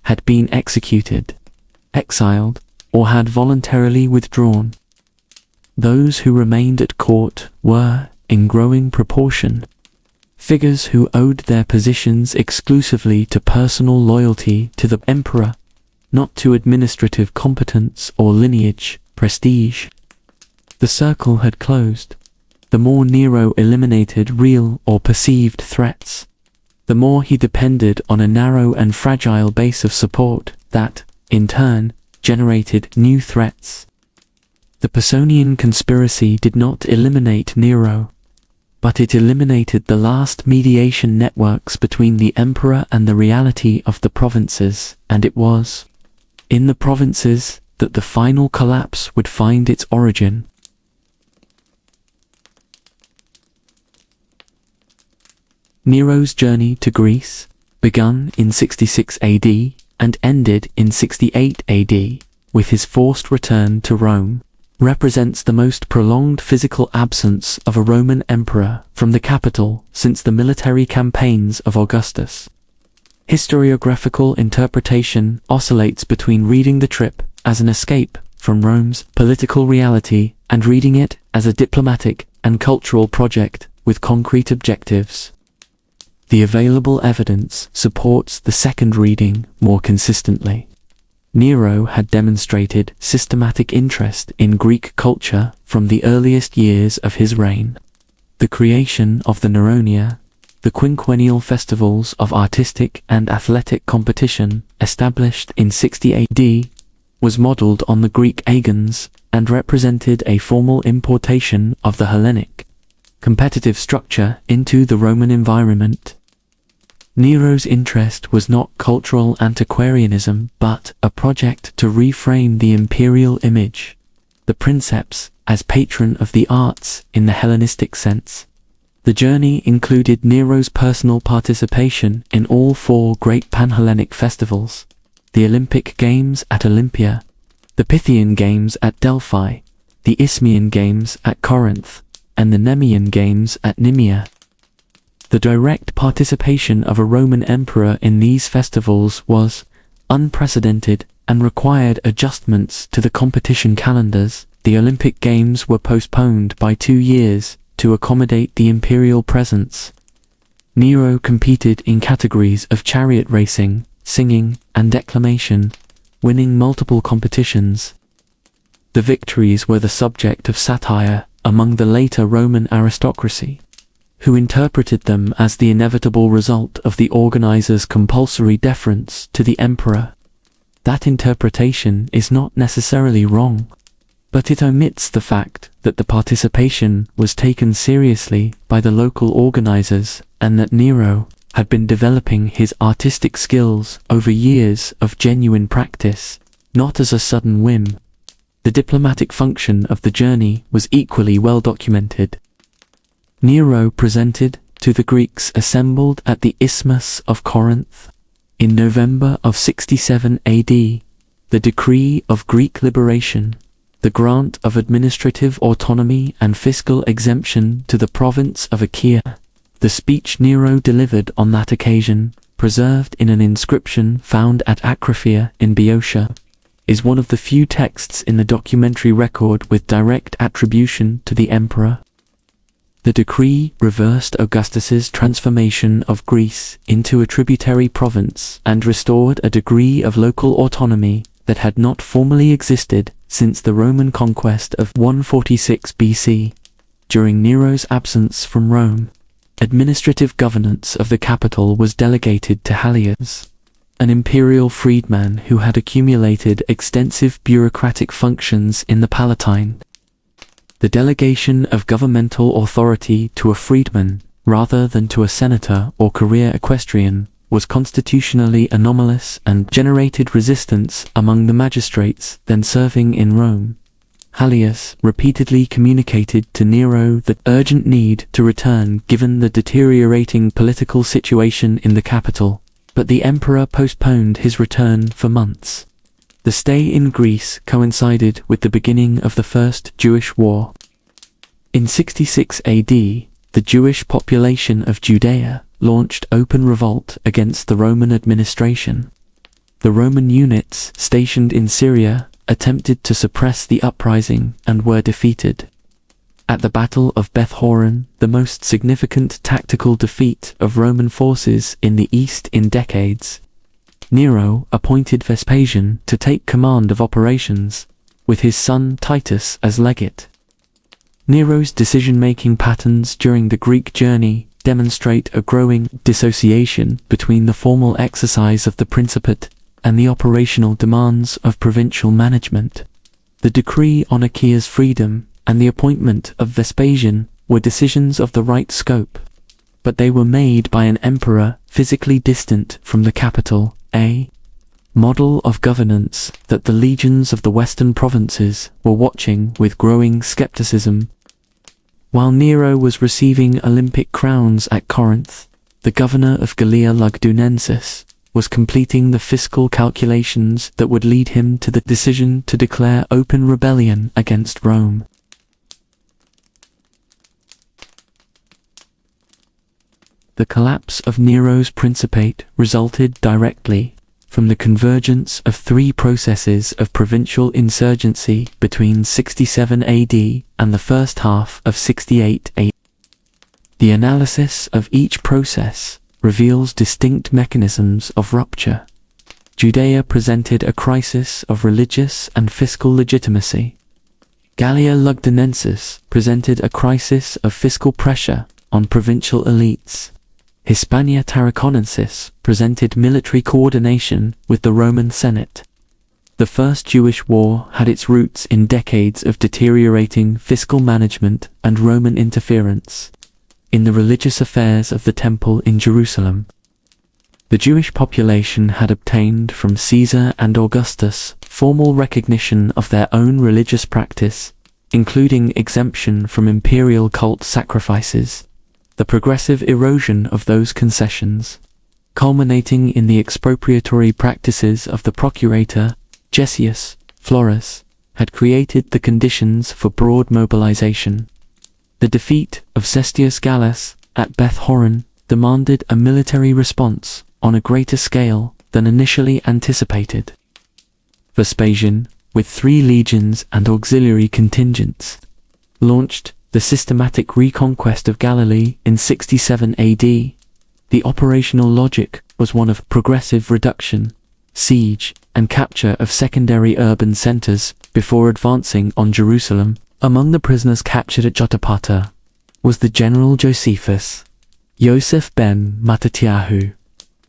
[SPEAKER 1] had been executed, exiled, or had voluntarily withdrawn. Those who remained at court were, in growing proportion, figures who owed their positions exclusively to personal loyalty to the emperor, not to administrative competence or lineage, prestige. The circle had closed. The more Nero eliminated real or perceived threats, the more he depended on a narrow and fragile base of support that, in turn, generated new threats. The Pisonian conspiracy did not eliminate Nero. but it eliminated the last mediation networks between the emperor and the reality of the provinces, and it was in the provinces that the final collapse would find its origin. Nero's journey to Greece, begun in 66 AD and ended in 68 AD, with his forced return to Rome, represents the most prolonged physical absence of a Roman emperor from the capital since the military campaigns of Augustus. Historiographical interpretation oscillates between reading the trip as an escape from Rome's political reality and reading it as a diplomatic and cultural project with concrete objectives. The available evidence supports the second reading more consistently. Nero had demonstrated systematic interest in Greek culture from the earliest years of his reign. The creation of the Neronia, the quinquennial festivals of artistic and athletic competition established in 60 AD, was modeled on the Greek agons and represented a formal importation of the Hellenic competitive structure into the Roman environment. Nero's interest was not cultural antiquarianism but a project to reframe the imperial image, the princeps as patron of the arts in the Hellenistic sense. The journey included Nero's personal participation in all four great Pan-Hellenic festivals: the Olympic Games at Olympia, the Pythian Games at Delphi, the Isthmian Games at Corinth, and the Nemean Games at Nemea. The direct participation of a Roman emperor in these festivals was unprecedented and required adjustments to the competition calendars. The Olympic Games were postponed by 2 years to accommodate the imperial presence. Nero competed in categories of chariot racing, singing, and declamation, winning multiple competitions. The victories were the subject of satire among the later Roman aristocracy, who interpreted them as the inevitable result of the organizers' compulsory deference to the emperor. That interpretation is not necessarily wrong, but it omits the fact that the participation was taken seriously by the local organizers and that Nero had been developing his artistic skills over years of genuine practice, not as a sudden whim. The diplomatic function of the journey was equally well documented. Nero presented to the Greeks assembled at the Isthmus of Corinth, in November of 67 AD, the decree of Greek liberation, the grant of administrative autonomy and fiscal exemption to the province of Achaia. The speech Nero delivered on that occasion, preserved in an inscription found at Acrophia in Boeotia, is one of the few texts in the documentary record with direct attribution to the emperor. The decree reversed Augustus's transformation of Greece into a tributary province and restored a degree of local autonomy that had not formally existed since the Roman conquest of 146 BC. During Nero's absence from Rome, administrative governance of the capital was delegated to Halius, an imperial freedman who had accumulated extensive bureaucratic functions in the Palatine. The delegation of governmental authority to a freedman, rather than to a senator or career equestrian, was constitutionally anomalous and generated resistance among the magistrates then serving in Rome. Halius repeatedly communicated to Nero the urgent need to return given the deteriorating political situation in the capital, but the emperor postponed his return for months. The stay in Greece coincided with the beginning of the First Jewish War. In 66 AD, the Jewish population of Judea launched open revolt against the Roman administration. The Roman units stationed in Syria attempted to suppress the uprising and were defeated. At the Battle of Beth Horon, the most significant tactical defeat of Roman forces in the East in decades, Nero appointed Vespasian to take command of operations, with his son Titus as legate. Nero's decision-making patterns during the Greek journey demonstrate a growing dissociation between the formal exercise of the principate and the operational demands of provincial management. The decree on Achaea's freedom and the appointment of Vespasian were decisions of the right scope, but they were made by an emperor physically distant from the capital, a model of governance that the legions of the western provinces were watching with growing skepticism. While Nero was receiving Olympic crowns at Corinth, the governor of Gallia Lugdunensis was completing the fiscal calculations that would lead him to the decision to declare open rebellion against Rome. The collapse of Nero's principate resulted directly from the convergence of three processes of provincial insurgency between 67 AD and the first half of 68 AD. The analysis of each process reveals distinct mechanisms of rupture. Judea presented a crisis of religious and fiscal legitimacy. Gallia Lugdunensis presented a crisis of fiscal pressure on provincial elites. Hispania Tarraconensis presented military coordination with the Roman Senate. The First Jewish War had its roots in decades of deteriorating fiscal management and Roman interference in the religious affairs of the Temple in Jerusalem. The Jewish population had obtained from Caesar and Augustus formal recognition of their own religious practice, including exemption from imperial cult sacrifices. The progressive erosion of those concessions, culminating in the expropriatory practices of the procurator, Gessius Florus, had created the conditions for broad mobilization. The defeat of Cestius Gallus at Beth Horon demanded a military response on a greater scale than initially anticipated. Vespasian, with 3 legions and auxiliary contingents, launched the systematic reconquest of Galilee in 67 AD. The operational logic was one of progressive reduction, siege, and capture of secondary urban centers before advancing on Jerusalem. Among the prisoners captured at Jotapata was the general Josephus, Yosef ben Mattatyahu,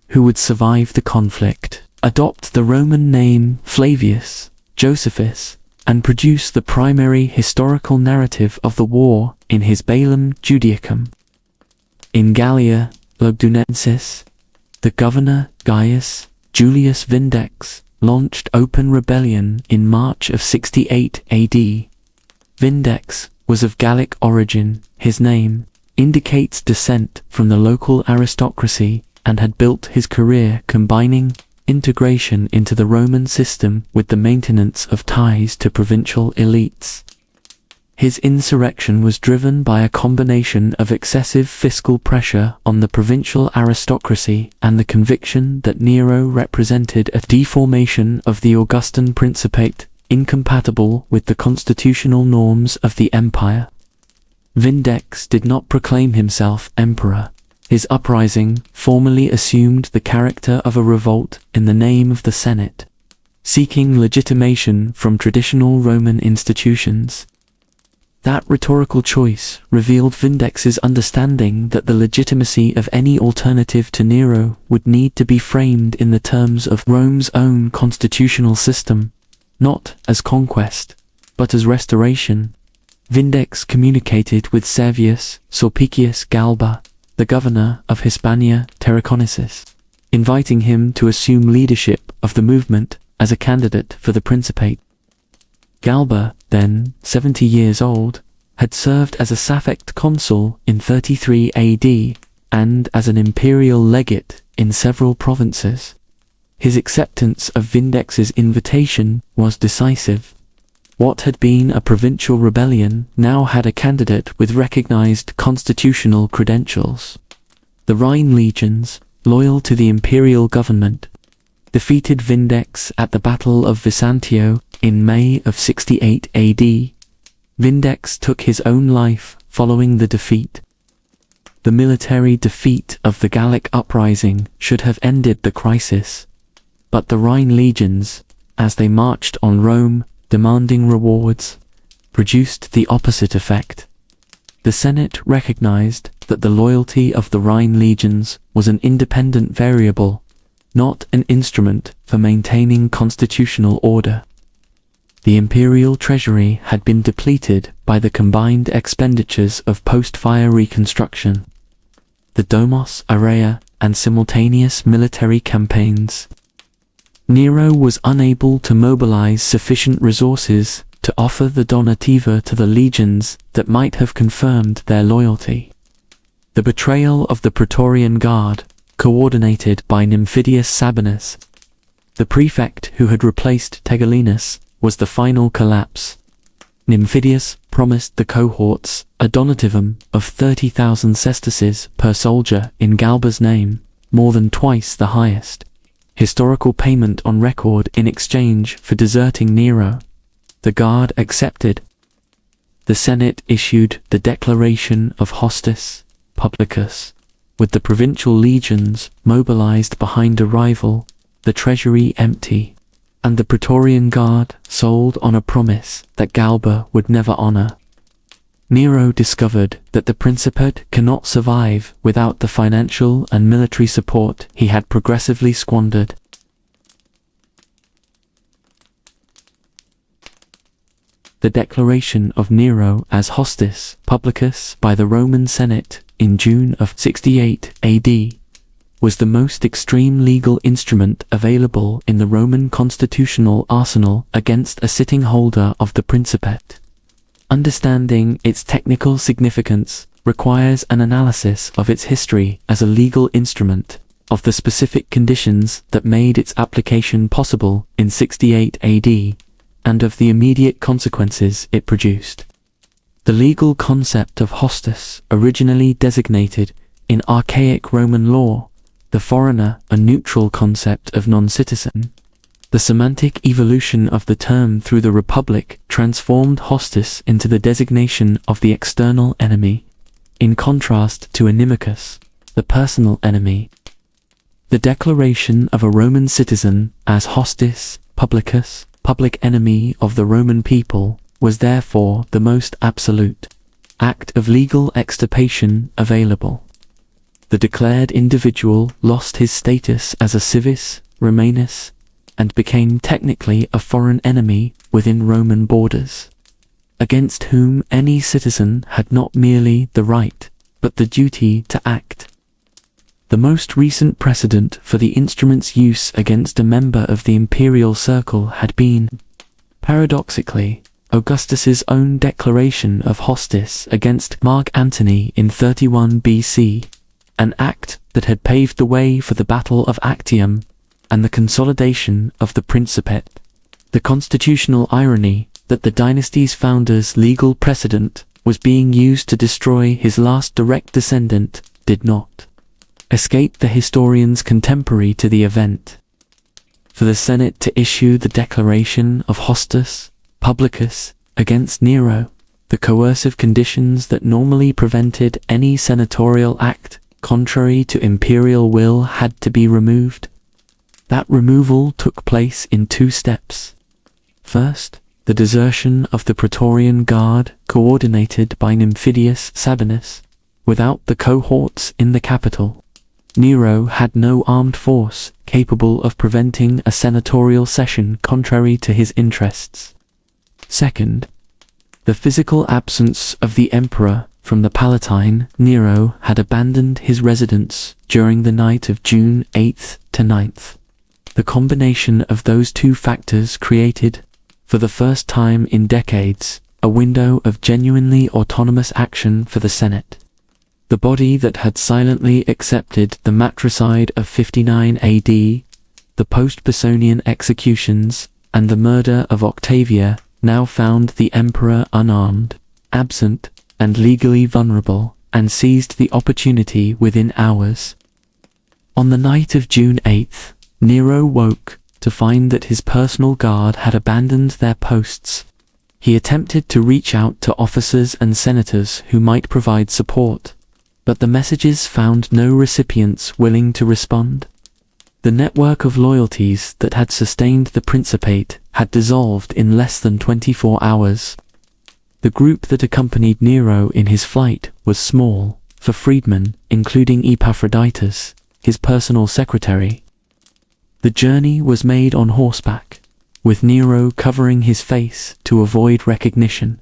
[SPEAKER 1] who would survive the conflict, adopt the Roman name Flavius Josephus, and produce the primary historical narrative of the war in his Balaam Judaicum. In Gallia Lugdunensis, the governor Gaius Julius Vindex launched open rebellion in March of 68 AD. Vindex was of Gallic origin. His name indicates descent from the local aristocracy and had built his career combining integration into the Roman system with the maintenance of ties to provincial elites. His insurrection was driven by a combination of excessive fiscal pressure on the provincial aristocracy and the conviction that Nero represented a deformation of the Augustan Principate, incompatible with the constitutional norms of the empire. Vindex did not proclaim himself emperor. His uprising formally assumed the character of a revolt in the name of the Senate, seeking legitimation from traditional Roman institutions. That rhetorical choice revealed Vindex's understanding that the legitimacy of any alternative to Nero would need to be framed in the terms of Rome's own constitutional system, not as conquest, but as restoration. Vindex communicated with Servius Sulpicius Galba, the governor of Hispania Tarraconensis, inviting him to assume leadership of the movement as a candidate for the Principate. Galba, then 70 years old, had served as a suffect consul in 33 AD and as an imperial legate in several provinces. His acceptance of Vindex's invitation was decisive. What had been a provincial rebellion now had a candidate with recognized constitutional credentials. The Rhine legions, loyal to the imperial government, defeated Vindex at the Battle of Visantio in May of 68 AD. Vindex took his own life following the defeat. The military defeat of the Gallic uprising should have ended the crisis, but the Rhine legions, as they marched on Rome, demanding rewards, produced the opposite effect. The Senate recognized that the loyalty of the Rhine legions was an independent variable, not an instrument for maintaining constitutional order. The imperial treasury had been depleted by the combined expenditures of post-fire reconstruction, the Domos Aurea, and simultaneous military campaigns. Nero was unable to mobilize sufficient resources to offer the donativa to the legions that might have confirmed their loyalty. The betrayal of the Praetorian Guard, coordinated by Nymphidius Sabinus, the prefect who had replaced Tegellinus, was the final collapse. Nymphidius promised the cohorts a donativum of 30,000 sesterces per soldier in Galba's name, more than twice the highest historical payment on record in exchange for deserting Nero. The Guard accepted. The Senate issued the Declaration of Hostis Publicus, with the provincial legions mobilized behind a rival, the treasury empty, and the Praetorian Guard sold on a promise that Galba would never honor. Nero discovered that the Principate cannot survive without the financial and military support he had progressively squandered. The declaration of Nero as Hostis Publicus by the Roman Senate in June of 68 AD was the most extreme legal instrument available in the Roman constitutional arsenal against a sitting holder of the Principate. Understanding its technical significance requires an analysis of its history as a legal instrument, of the specific conditions that made its application possible in 68 AD, and of the immediate consequences it produced. The legal concept of hostis originally designated, in archaic Roman law, the foreigner, a neutral concept of non-citizen. The semantic evolution of the term through the Republic transformed hostis into the designation of the external enemy, in contrast to inimicus, the personal enemy. The declaration of a Roman citizen as hostis publicus, public enemy of the Roman people, was therefore the most absolute act of legal extirpation available. The declared individual lost his status as a civis Romanus and became technically a foreign enemy within Roman borders, against whom any citizen had not merely the right, but the duty to act. The most recent precedent for the instrument's use against a member of the imperial circle had been, paradoxically, Augustus's own declaration of hostis against Mark Antony in 31 BC, an act that had paved the way for the Battle of Actium and the consolidation of the Principate. The constitutional irony that the dynasty's founder's legal precedent was being used to destroy his last direct descendant did not escape the historians contemporary to the event. For the Senate to issue the declaration of hostis publicus against Nero, the coercive conditions that normally prevented any senatorial act contrary to imperial will had to be removed. That removal took place in two steps. First, the desertion of the Praetorian Guard coordinated by Nymphidius Sabinus. Without the cohorts in the capital, Nero had no armed force capable of preventing a senatorial session contrary to his interests. Second, the physical absence of the emperor from the Palatine. Nero had abandoned his residence during the night of June 8th to 9th. The combination of those two factors created, for the first time in decades, a window of genuinely autonomous action for the Senate. The body that had silently accepted the matricide of 59 AD, the post-Bessonian executions, and the murder of Octavia, now found the emperor unarmed, absent, and legally vulnerable, and seized the opportunity within hours. On the night of June 8th, Nero woke to find that his personal guard had abandoned their posts. He attempted to reach out to officers and senators who might provide support, but the messages found no recipients willing to respond. The network of loyalties that had sustained the Principate had dissolved in less than 24 hours. The group that accompanied Nero in his flight was small, for freedmen, including Epaphroditus, his personal secretary. The journey was made on horseback. with Nero covering his face to avoid recognition.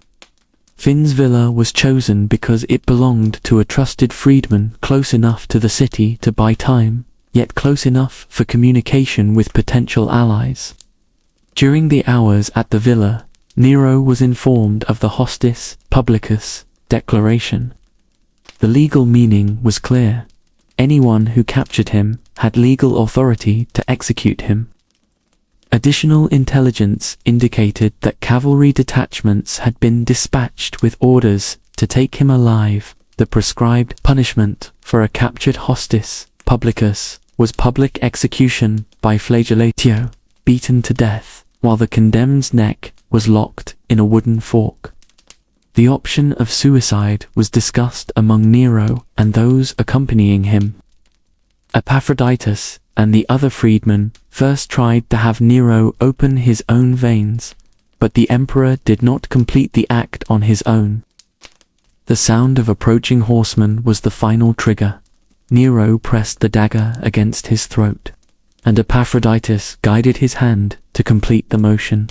[SPEAKER 1] Finn's villa was chosen because it belonged to a trusted freedman close enough to the city to buy time, yet close enough for communication with potential allies. During the hours at the villa, Nero was informed of the Hostis Publicus declaration. The legal meaning was clear. Anyone who captured him had legal authority to execute him. Additional intelligence indicated that cavalry detachments had been dispatched with orders to take him alive. The prescribed punishment for a captured Hostis Publicus was public execution by flagellatio, beaten to death, while the condemned's neck was locked in a wooden fork. The option of suicide was discussed among Nero and those accompanying him. Epaphroditus and the other freedmen first tried to have Nero open his own veins, but the emperor did not complete the act on his own. The sound of approaching horsemen was the final trigger. Nero pressed the dagger against his throat, and Epaphroditus guided his hand to complete the motion.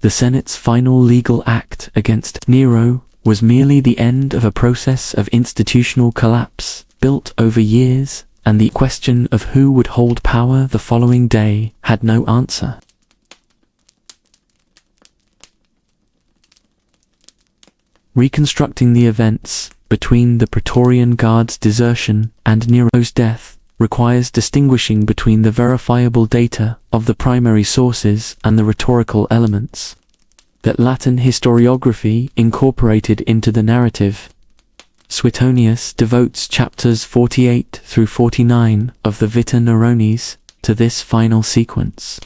[SPEAKER 1] The Senate's final legal act against Nero was merely the end of a process of institutional collapse built over years, and the question of who would hold power the following day had no answer. Reconstructing the events between the Praetorian Guard's desertion and Nero's death requires distinguishing between the verifiable data of the primary sources and the rhetorical elements that Latin historiography incorporated into the narrative. Suetonius devotes chapters 48 through 49 of the Vita Neronis to this final sequence.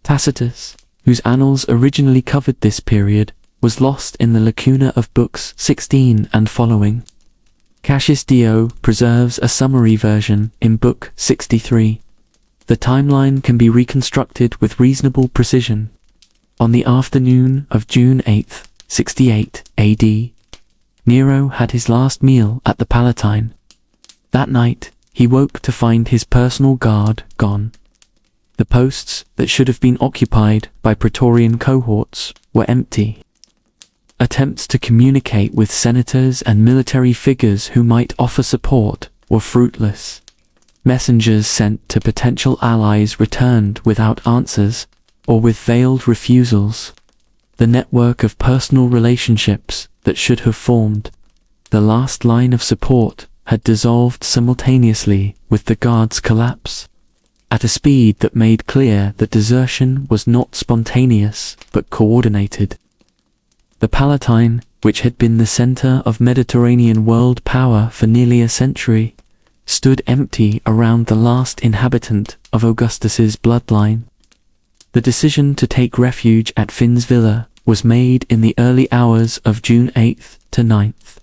[SPEAKER 1] Tacitus, whose annals originally covered this period, was lost in the lacuna of books 16 and following. Cassius Dio preserves a summary version in book 63. The timeline can be reconstructed with reasonable precision. On the afternoon of June 8, 68 AD, Nero had his last meal at the Palatine. That night, he woke to find his personal guard gone. The posts that should have been occupied by Praetorian cohorts were empty. Attempts to communicate with senators and military figures who might offer support were fruitless. Messengers sent to potential allies returned without answers, or with veiled refusals. The network of personal relationships that should have formed the last line of support had dissolved simultaneously with the guard's collapse, at a speed that made clear that desertion was not spontaneous but coordinated. The Palatine, which had been the center of Mediterranean world power for nearly a century, stood empty around the last inhabitant of Augustus's bloodline. The decision to take refuge at Finn's villa was made in the early hours of June 8th to 9th.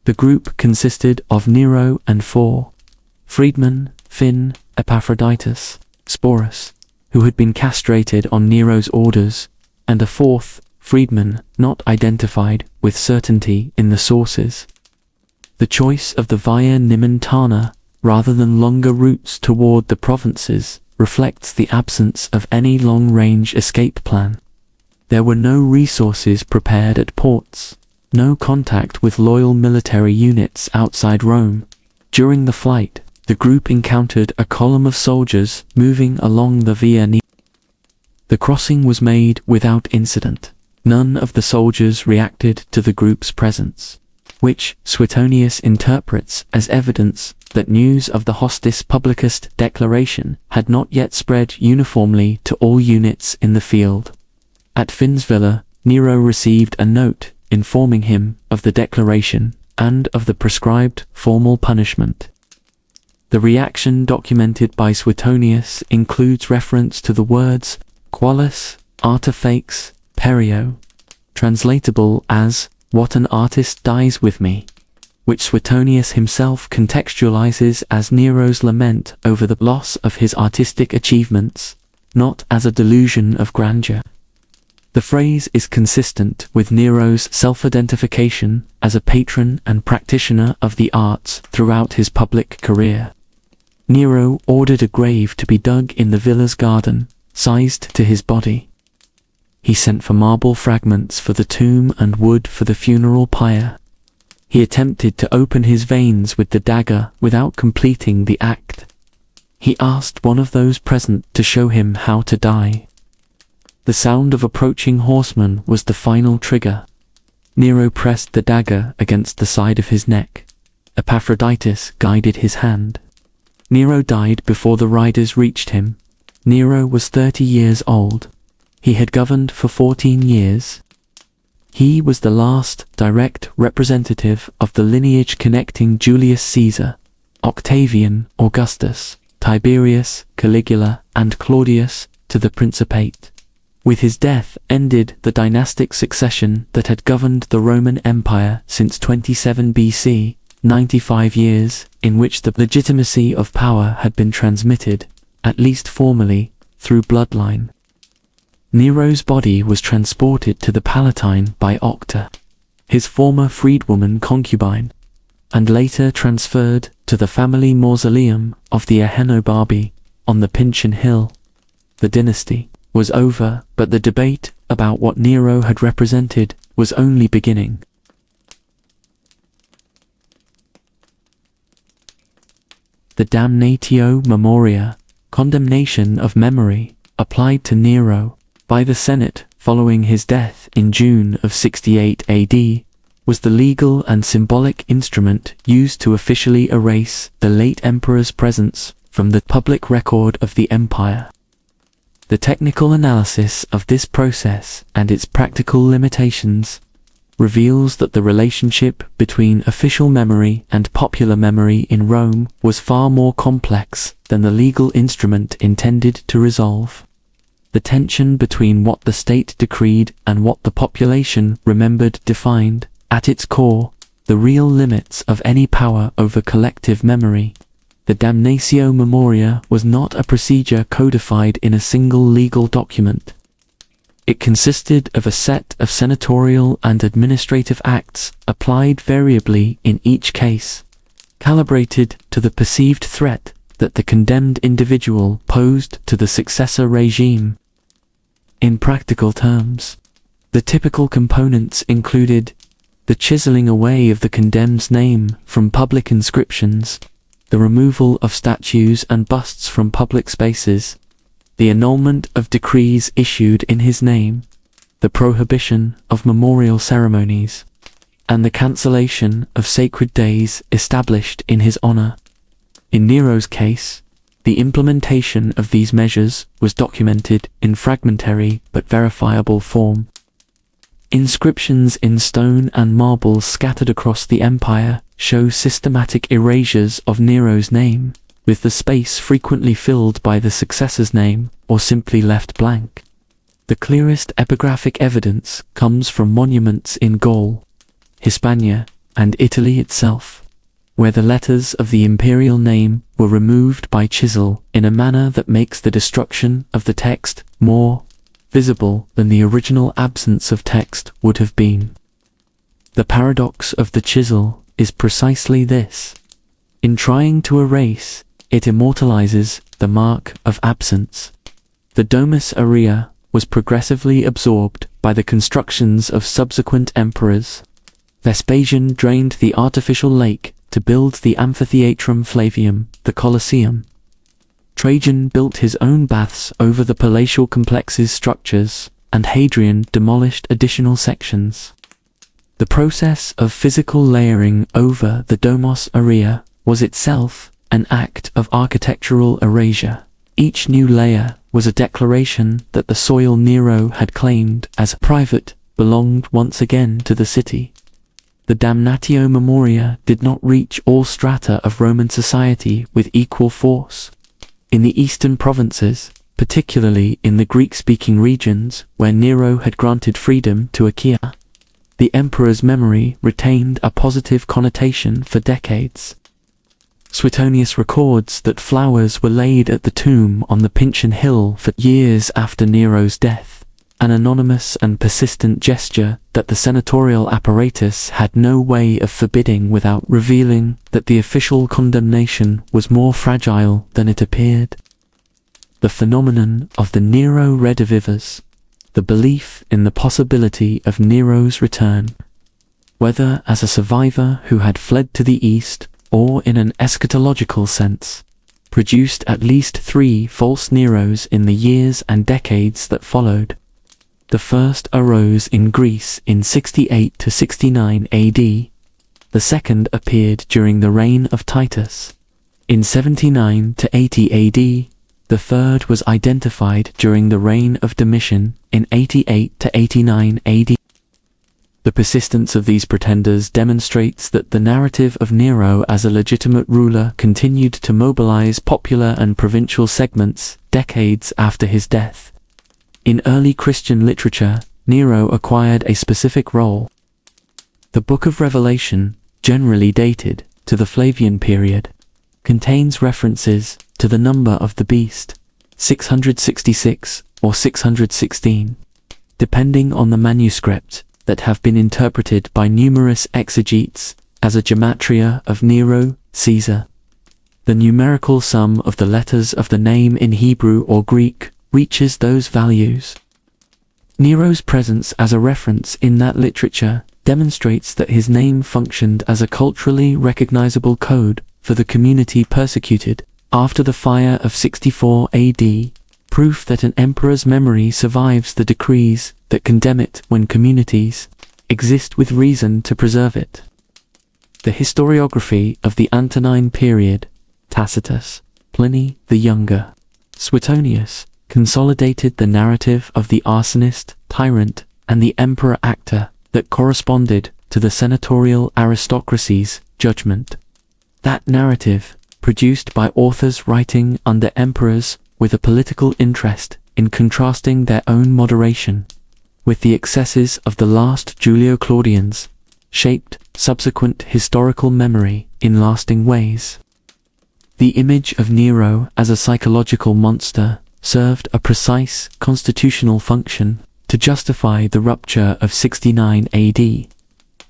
[SPEAKER 1] The group consisted of Nero and 4 freedmen, Finn, Epaphroditus, Sporus, who had been castrated on Nero's orders, and a 4th freedman not identified with certainty in the sources. The choice of the Via Nimentana, rather than longer routes toward the provinces, reflects the absence of any long-range escape plan. There were no resources prepared at ports, no contact with loyal military units outside Rome. During the flight, the group encountered a column of soldiers moving along the Via Nimentana. The crossing was made without incident. None of the soldiers reacted to the group's presence, which Suetonius interprets as evidence that news of the Hostis Publicus declaration had not yet spread uniformly to all units in the field. At Finn's villa, Nero received a note informing him of the declaration and of the prescribed formal punishment. The reaction documented by Suetonius includes reference to the words qualis artifex perio, translatable as "what an artist dies with me," which Suetonius himself contextualizes as Nero's lament over the loss of his artistic achievements, not as a delusion of grandeur. The phrase is consistent with Nero's self-identification as a patron and practitioner of the arts throughout his public career. Nero ordered a grave to be dug in the villa's garden, sized to his body, He sent for marble fragments for the tomb and wood for the funeral pyre. He attempted to open his veins with the dagger without completing the act. He asked one of those present to show him how to die. The sound of approaching horsemen was the final trigger. Nero pressed the dagger against the side of his neck. Epaphroditus guided his hand. Nero died before the riders reached him. Nero was 30 years old. He had governed for 14 years. He was the last direct representative of the lineage connecting Julius Caesar, Octavian, Augustus, Tiberius, Caligula, and Claudius to the Principate. With his death ended the dynastic succession that had governed the Roman Empire since 27 BC, 95 years, in which the legitimacy of power had been transmitted, at least formally, through bloodline. Nero's body was transported to the Palatine by Octa, his former freedwoman concubine, and later transferred to the family mausoleum of the Ahenobarbi on the Palatine Hill. The dynasty was over, but the debate about what Nero had represented was only beginning. The damnatio memoria, condemnation of memory, applied to Nero by the Senate following his death in June of 68 AD, was the legal and symbolic instrument used to officially erase the late emperor's presence from the public record of the empire. The technical analysis of this process and its practical limitations reveals that the relationship between official memory and popular memory in Rome was far more complex than the legal instrument intended to resolve. The tension between what the state decreed and what the population remembered defined, at its core, the real limits of any power over collective memory. The damnatio memoria was not a procedure codified in a single legal document. It consisted of a set of senatorial and administrative acts applied variably in each case, calibrated to the perceived threat that the condemned individual posed to the successor regime. In practical terms, the typical components included the chiseling away of the condemned's name from public inscriptions, the removal of statues and busts from public spaces, the annulment of decrees issued in his name, the prohibition of memorial ceremonies, and the cancellation of sacred days established in his honor. In Nero's case, the implementation of these measures was documented in fragmentary but verifiable form. Inscriptions in stone and marble scattered across the empire show systematic erasures of Nero's name, with the space frequently filled by the successor's name or simply left blank. The clearest epigraphic evidence comes from monuments in Gaul, Hispania, and Italy itself, where the letters of the imperial name were removed by chisel in a manner that makes the destruction of the text more visible than the original absence of text would have been. The paradox of the chisel is precisely this. In trying to erase, it immortalizes the mark of absence. The Domus Aurea was progressively absorbed by the constructions of subsequent emperors. Vespasian drained the artificial lake to build the Amphitheatrum Flavium, the Colosseum. Trajan built his own baths over the palatial complex's structures, and Hadrian demolished additional sections. The process of physical layering over the Domus Aurea was itself an act of architectural erasure. Each new layer was a declaration that the soil Nero had claimed as private belonged once again to the city. The damnatio memoria did not reach all strata of Roman society with equal force. In the eastern provinces, particularly in the Greek-speaking regions where Nero had granted freedom to Achaia, the emperor's memory retained a positive connotation for decades. Suetonius records that flowers were laid at the tomb on the Palatine Hill for years after Nero's death, an anonymous and persistent gesture that the senatorial apparatus had no way of forbidding without revealing that the official condemnation was more fragile than it appeared. The phenomenon of the Nero redivivus, the belief in the possibility of Nero's return, whether as a survivor who had fled to the east or in an eschatological sense, produced at least 3 false Neros in the years and decades that followed. The first arose in Greece in 68 to 69 AD. The second appeared during the reign of Titus in 79 to 80 AD. The third was identified during the reign of Domitian in 88 to 89 AD. The persistence of these pretenders demonstrates that the narrative of Nero as a legitimate ruler continued to mobilize popular and provincial segments decades after his death. In early Christian literature, Nero acquired a specific role. The Book of Revelation, generally dated to the Flavian period, contains references to the number of the beast, 666 or 616, depending on the manuscript, that have been interpreted by numerous exegetes as a gematria of Nero, Caesar. The numerical sum of the letters of the name in Hebrew or Greek reaches those values. Nero's presence as a reference in that literature demonstrates that his name functioned as a culturally recognizable code for the community persecuted after the fire of 64 AD, proof that an emperor's memory survives the decrees that condemn it when communities exist with reason to preserve it. The historiography of the Antonine period, Tacitus, Pliny the Younger, Suetonius, consolidated the narrative of the arsonist, tyrant, and the emperor-actor that corresponded to the senatorial aristocracy's judgment. That narrative, produced by authors writing under emperors with a political interest in contrasting their own moderation with the excesses of the last Julio-Claudians, shaped subsequent historical memory in lasting ways. The image of Nero as a psychological monster served a precise constitutional function to justify the rupture of 69 AD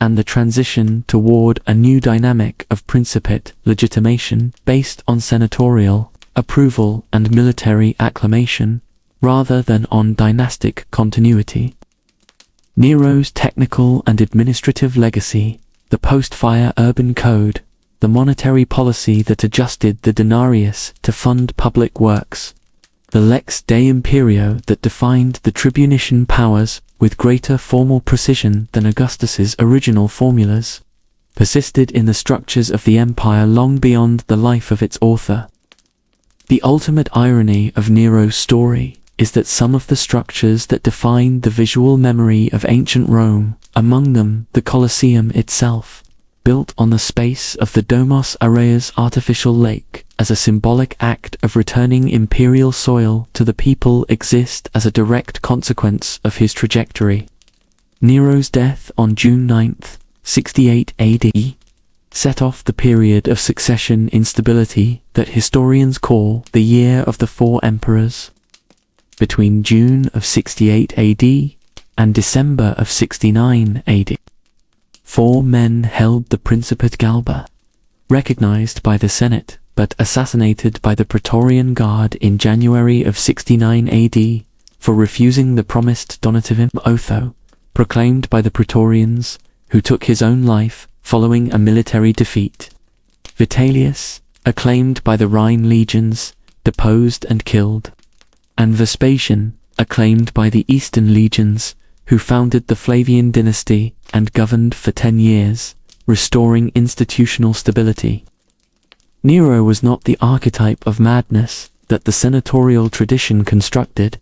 [SPEAKER 1] and the transition toward a new dynamic of principate legitimation based on senatorial approval and military acclamation, rather than on dynastic continuity. Nero's technical and administrative legacy, the post-fire urban code, the monetary policy that adjusted the denarius to fund public works, the lex de imperio that defined the tribunician powers with greater formal precision than Augustus's original formulas, persisted in the structures of the empire long beyond the life of its author. The ultimate irony of Nero's story is that some of the structures that define the visual memory of ancient Rome, among them the Colosseum itself, built on the space of the Domos Aurea's artificial lake as a symbolic act of returning imperial soil to the people, exist as a direct consequence of his trajectory. Nero's death on June 9, 68 AD, set off the period of succession instability that historians call the Year of the Four Emperors. Between June of 68 AD and December of 69 AD, 4 men held the Principate Galba, recognized by the Senate but assassinated by the Praetorian Guard in January of 69 AD for refusing the promised donativum Otho, proclaimed by the Praetorians, who took his own life following a military defeat. Vitellius, acclaimed by the Rhine legions, deposed and killed. And Vespasian, acclaimed by the Eastern legions, who founded the Flavian dynasty and governed for 10 years, restoring institutional stability. Nero was not the archetype of madness that the senatorial tradition constructed.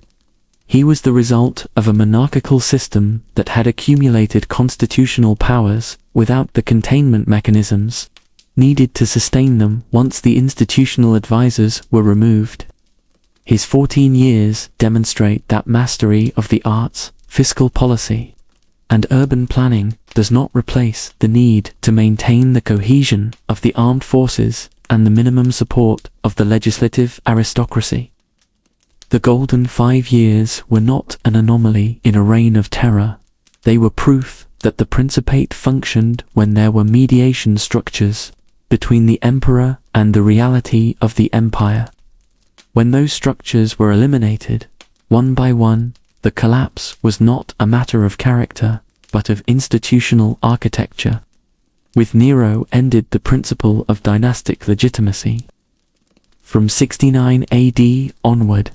[SPEAKER 1] He was the result of a monarchical system that had accumulated constitutional powers without the containment mechanisms needed to sustain them once the institutional advisors were removed. His 14 years demonstrate that mastery of the arts, fiscal policy, and urban planning does not replace the need to maintain the cohesion of the armed forces and the minimum support of the legislative aristocracy. The Golden 5 Years were not an anomaly in a reign of terror. They were proof that the Principate functioned when there were mediation structures between the emperor and the reality of the empire. When those structures were eliminated, one by one, The collapse was not a matter of character, but of institutional architecture. With Nero ended the principle of dynastic legitimacy. From 69 AD onward,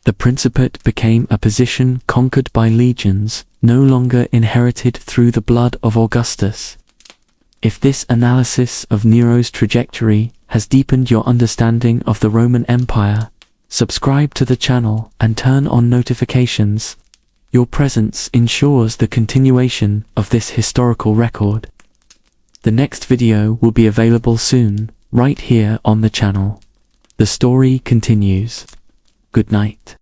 [SPEAKER 1] the principate became a position conquered by legions, no longer inherited through the blood of Augustus. If this analysis of Nero's trajectory has deepened your understanding of the Roman Empire, subscribe to the channel and turn on notifications. Your presence ensures the continuation of this historical record. The next video will be available soon, right here on the channel. The story continues. Good night.